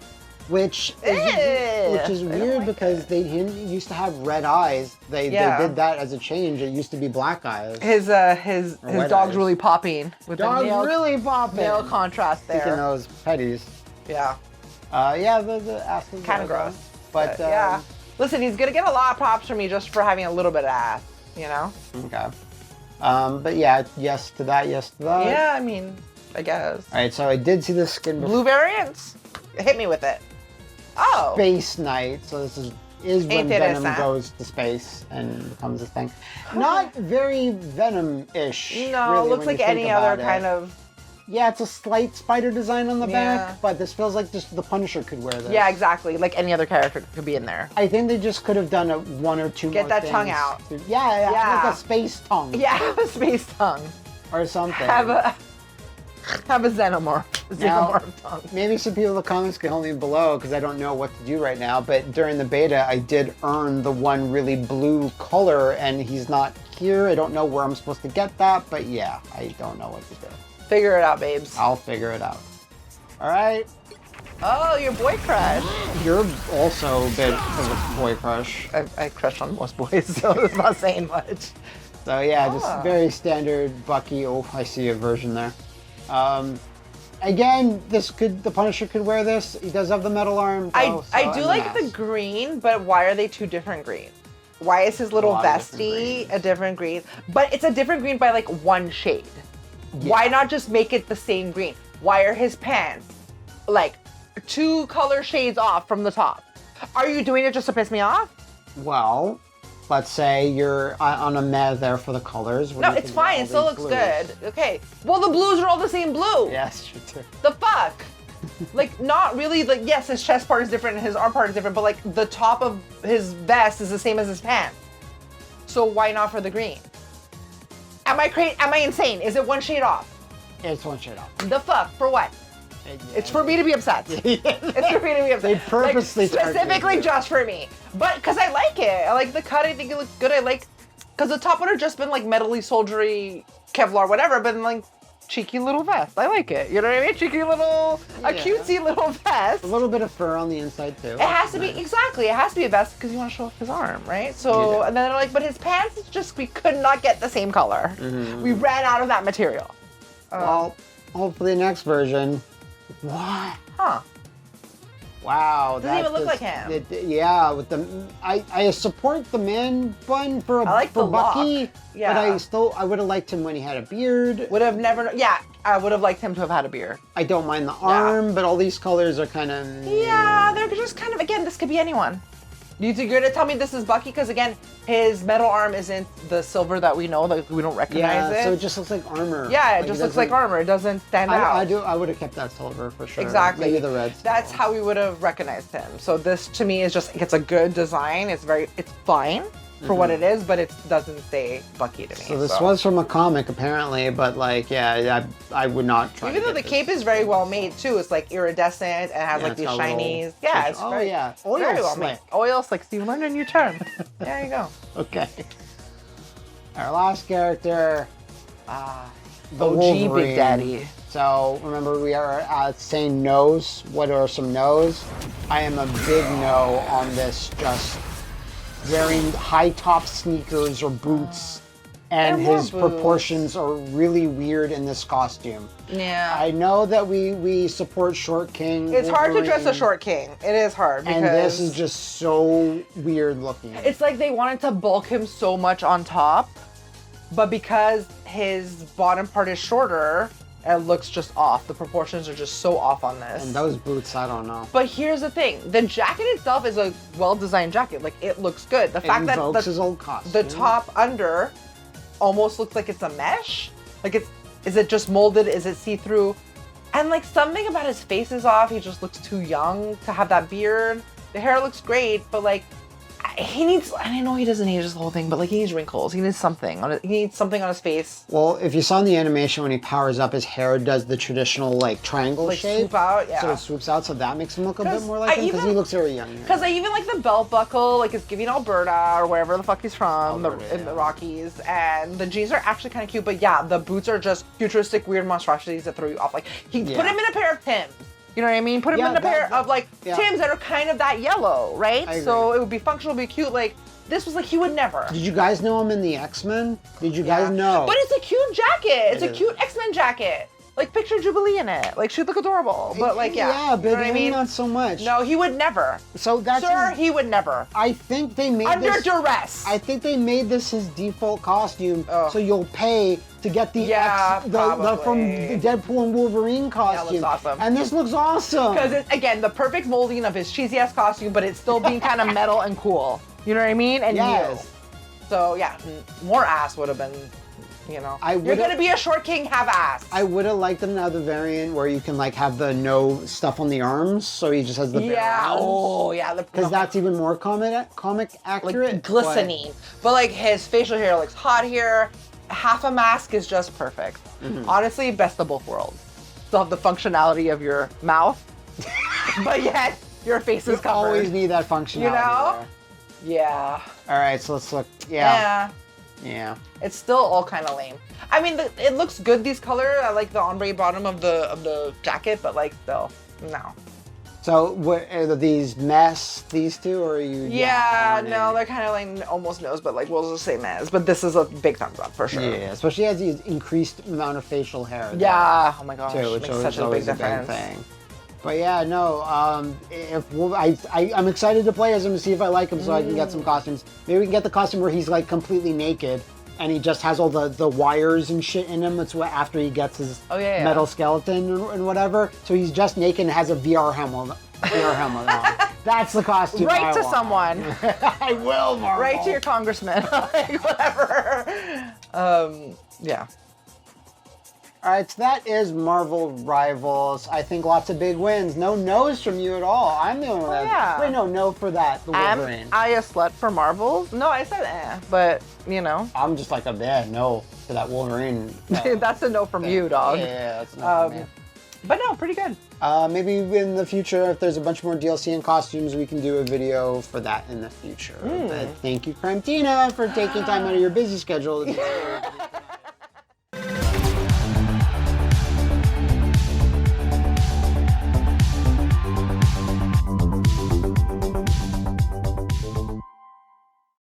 which is weird because they used to have red eyes. They did that as a change. It used to be black eyes. His dog's eyes. Really popping with dog's the really popping. Nail contrast there. Speaking of those petties. Yeah. Yeah, the ass is kind of gross. But yeah. Listen, he's gonna get a lot of props from me just for having a little bit of ass. You know. Okay. But yeah, yes to that. Yes to that. Yeah, I mean. I guess. All right, so I did see the skin. Blue variants? Hit me with it. Oh. Space Knight. So this is when Venom goes to space and becomes a thing. Not very Venom-ish. No, really, it looks like any other kind of. Yeah, it's a slight spider design on the back, but this feels like just the Punisher could wear this. Yeah, exactly. Like any other character could be in there. I think they just could have done one or two more Get that tongue out. Yeah, like a space tongue. Yeah, have a space tongue. Or something. Have a xenomorph. Tongue. Maybe some people in the comments can help me below because I don't know what to do right now. But during the beta, I did earn the one really blue color, and he's not here. I don't know where I'm supposed to get that, but yeah, I don't know what to do. Figure it out, babes. I'll figure it out. All right. Oh, your boy crush. You're also a bit of a boy crush. I crush on most boys, so it's not saying much. So yeah, just very standard Bucky. Oh, I see a version there. Again, the Punisher could wear this. He does have the metal arm. Though, I do like the green, but why are they two different greens? Why is his little vesty a different green? But it's a different green by like one shade. Yeah. Why not just make it the same green? Why are his pants like 2 color shades off from the top? Are you doing it just to piss me off? Well, let's say you're on a meh there for the colors. No, it's fine. It still looks good. Okay. Well, the blues are all the same blue. Yes, true too. The fuck? Like, not really. Like, yes, his chest part is different and his arm part is different, but like the top of his vest is the same as his pants. So why not for the green? Am I insane? Is it one shade off? It's one shade off. The fuck? For what? It's for me to be upset. It's for me to be upset. They purposely specifically just for me. But because I like it. I like the cut. I think it looks good. I like because the top would have just been like metally, soldiery, Kevlar, whatever. But like cheeky little vest. I like it. You know what I mean? Cheeky little, a cutesy little vest. A little bit of fur on the inside too. It has to be exactly. It has to be a vest because you want to show off his arm, right? So and then they're like, but his pants is just we could not get the same color. Mm-hmm. We ran out of that material. Well, hopefully next version. What? Huh. Wow. Doesn't even look like him. Yeah, with the I support the man bun for Bucky. Lock. Yeah. But I would have liked him when he had a beard. Would have never. Yeah, I would have liked him to have had a beard. I don't mind the arm, but all these colors are kind of. Yeah, they're just kind of. Again, this could be anyone. You're going to tell me this is Bucky? Because again, his metal arm isn't the silver that we know, like we don't recognize it. Yeah, so it just looks like armor. Yeah, it just looks like armor. It doesn't stand out. I would have kept that silver for sure. Exactly. Maybe the red. That's how we would have recognized him. So this to me is just, it's a good design. It's fine for what it is, but it doesn't say Bucky to me. So this was from a comic apparently, but like, yeah, I would not try. Even though the cape is very well made too. It's like iridescent and has like these shinies. Yeah, it's very well made. Oil slick. So you learned a new term. There you go. Okay. Our last character, the OG Wolverine. Big Daddy. So remember we are saying no's. What are some no's? I am a big no on this. Just wearing high top sneakers or boots, and his proportions are really weird in this costume. Yeah. I know that we support Short King. It's hard to dress a Short King. It is hard because... And this is just so weird looking. It's like they wanted to bulk him so much on top, but because his bottom part is shorter, it looks just off. The proportions are just so off on this. And those boots, I don't know. But here's the thing. The jacket itself is a well-designed jacket. Like, it looks good. The fact that his old costume. The top under almost looks like it's a mesh. Like, is it just molded? Is it see-through? And like something about his face is off. He just looks too young to have that beard. The hair looks great, but like he needs, and I know he doesn't age this whole thing, but like he needs wrinkles. He needs something on it. He needs something on his face. Well, if you saw in the animation when he powers up, his hair does the traditional like triangle like shape. Swoop out, yeah. So it swoops out, so that makes him look a bit more like him because he looks very young. Because I even like the belt buckle, like it's giving Alberta or wherever the fuck he's from, Alberta, in the Rockies, and the jeans are actually kind of cute. But yeah, the boots are just futuristic, weird monstrosities that throw you off. Like put him in a pair of Timbs. You know what I mean? Put him in a pair of like Timbs that are kind of that yellow, right? So it would be functional, be cute. Like this was like he would never. Did you guys know him in the X-Men? Did you guys know? But it's a cute jacket. It's a cute X-Men jacket. Like picture Jubilee in it. Like she'd look adorable. But like yeah, but you know what I mean? Not so much. No, he would never. So that's he would never. I think they made under duress. I think they made this his default costume, so you'll pay to get the the from the Deadpool and Wolverine costume. Yeah, looks awesome. And this looks awesome. Because it's again the perfect molding of his cheesy ass costume, but it's still being kind of metal and cool. You know what I mean? And new. So yeah, more ass would have been. You know, you're gonna be a short king, have ass. I would have liked another variant where you can like have the no stuff on the arms, so he just has the bare arms. Oh yeah, because that's even more comic accurate, like glistening. But like his facial hair looks hot here. Half a mask is just perfect. Honestly, best of both worlds. Still have the functionality of your mouth, but yet your face is covered. You always need that functionality. You know? There. Yeah. All right, so let's look. Yeah. It's still all kind of lame. I mean, it looks good, these colors. I like the ombre bottom of the jacket, but like still, no. So what are these these two, or are you? Yeah, no, they're kind of like almost nose, but like we'll just say mess. But this is a big thumbs up for sure. Yeah, especially as the increased amount of facial hair. Yeah. Oh my gosh, too, which makes is such a big difference. Thing. But yeah, no. I'm excited to play as him to see if I like him, so I can get some costumes. Maybe we can get the costume where he's like completely naked and he just has all the wires and shit in him. That's what after he gets his metal skeleton and whatever. So he's just naked and has a VR helmet. On. That's the costume. Right to someone. I will, Marvel. Right to your congressman. Like whatever. Yeah. All right, so that is Marvel Rivals. I think lots of big wins. No no's from you at all. I'm the only one. Wait, no for that. The Wolverine. Am I a slut for Marvels? No, I said but you know. I'm just like a bad no for that Wolverine. That's a no from you, dog. Yeah, that's a no from me. But no, pretty good. Maybe in the future, if there's a bunch more DLC and costumes, we can do a video for that in the future. But thank you, Crymetina, for taking time out of your busy schedule to do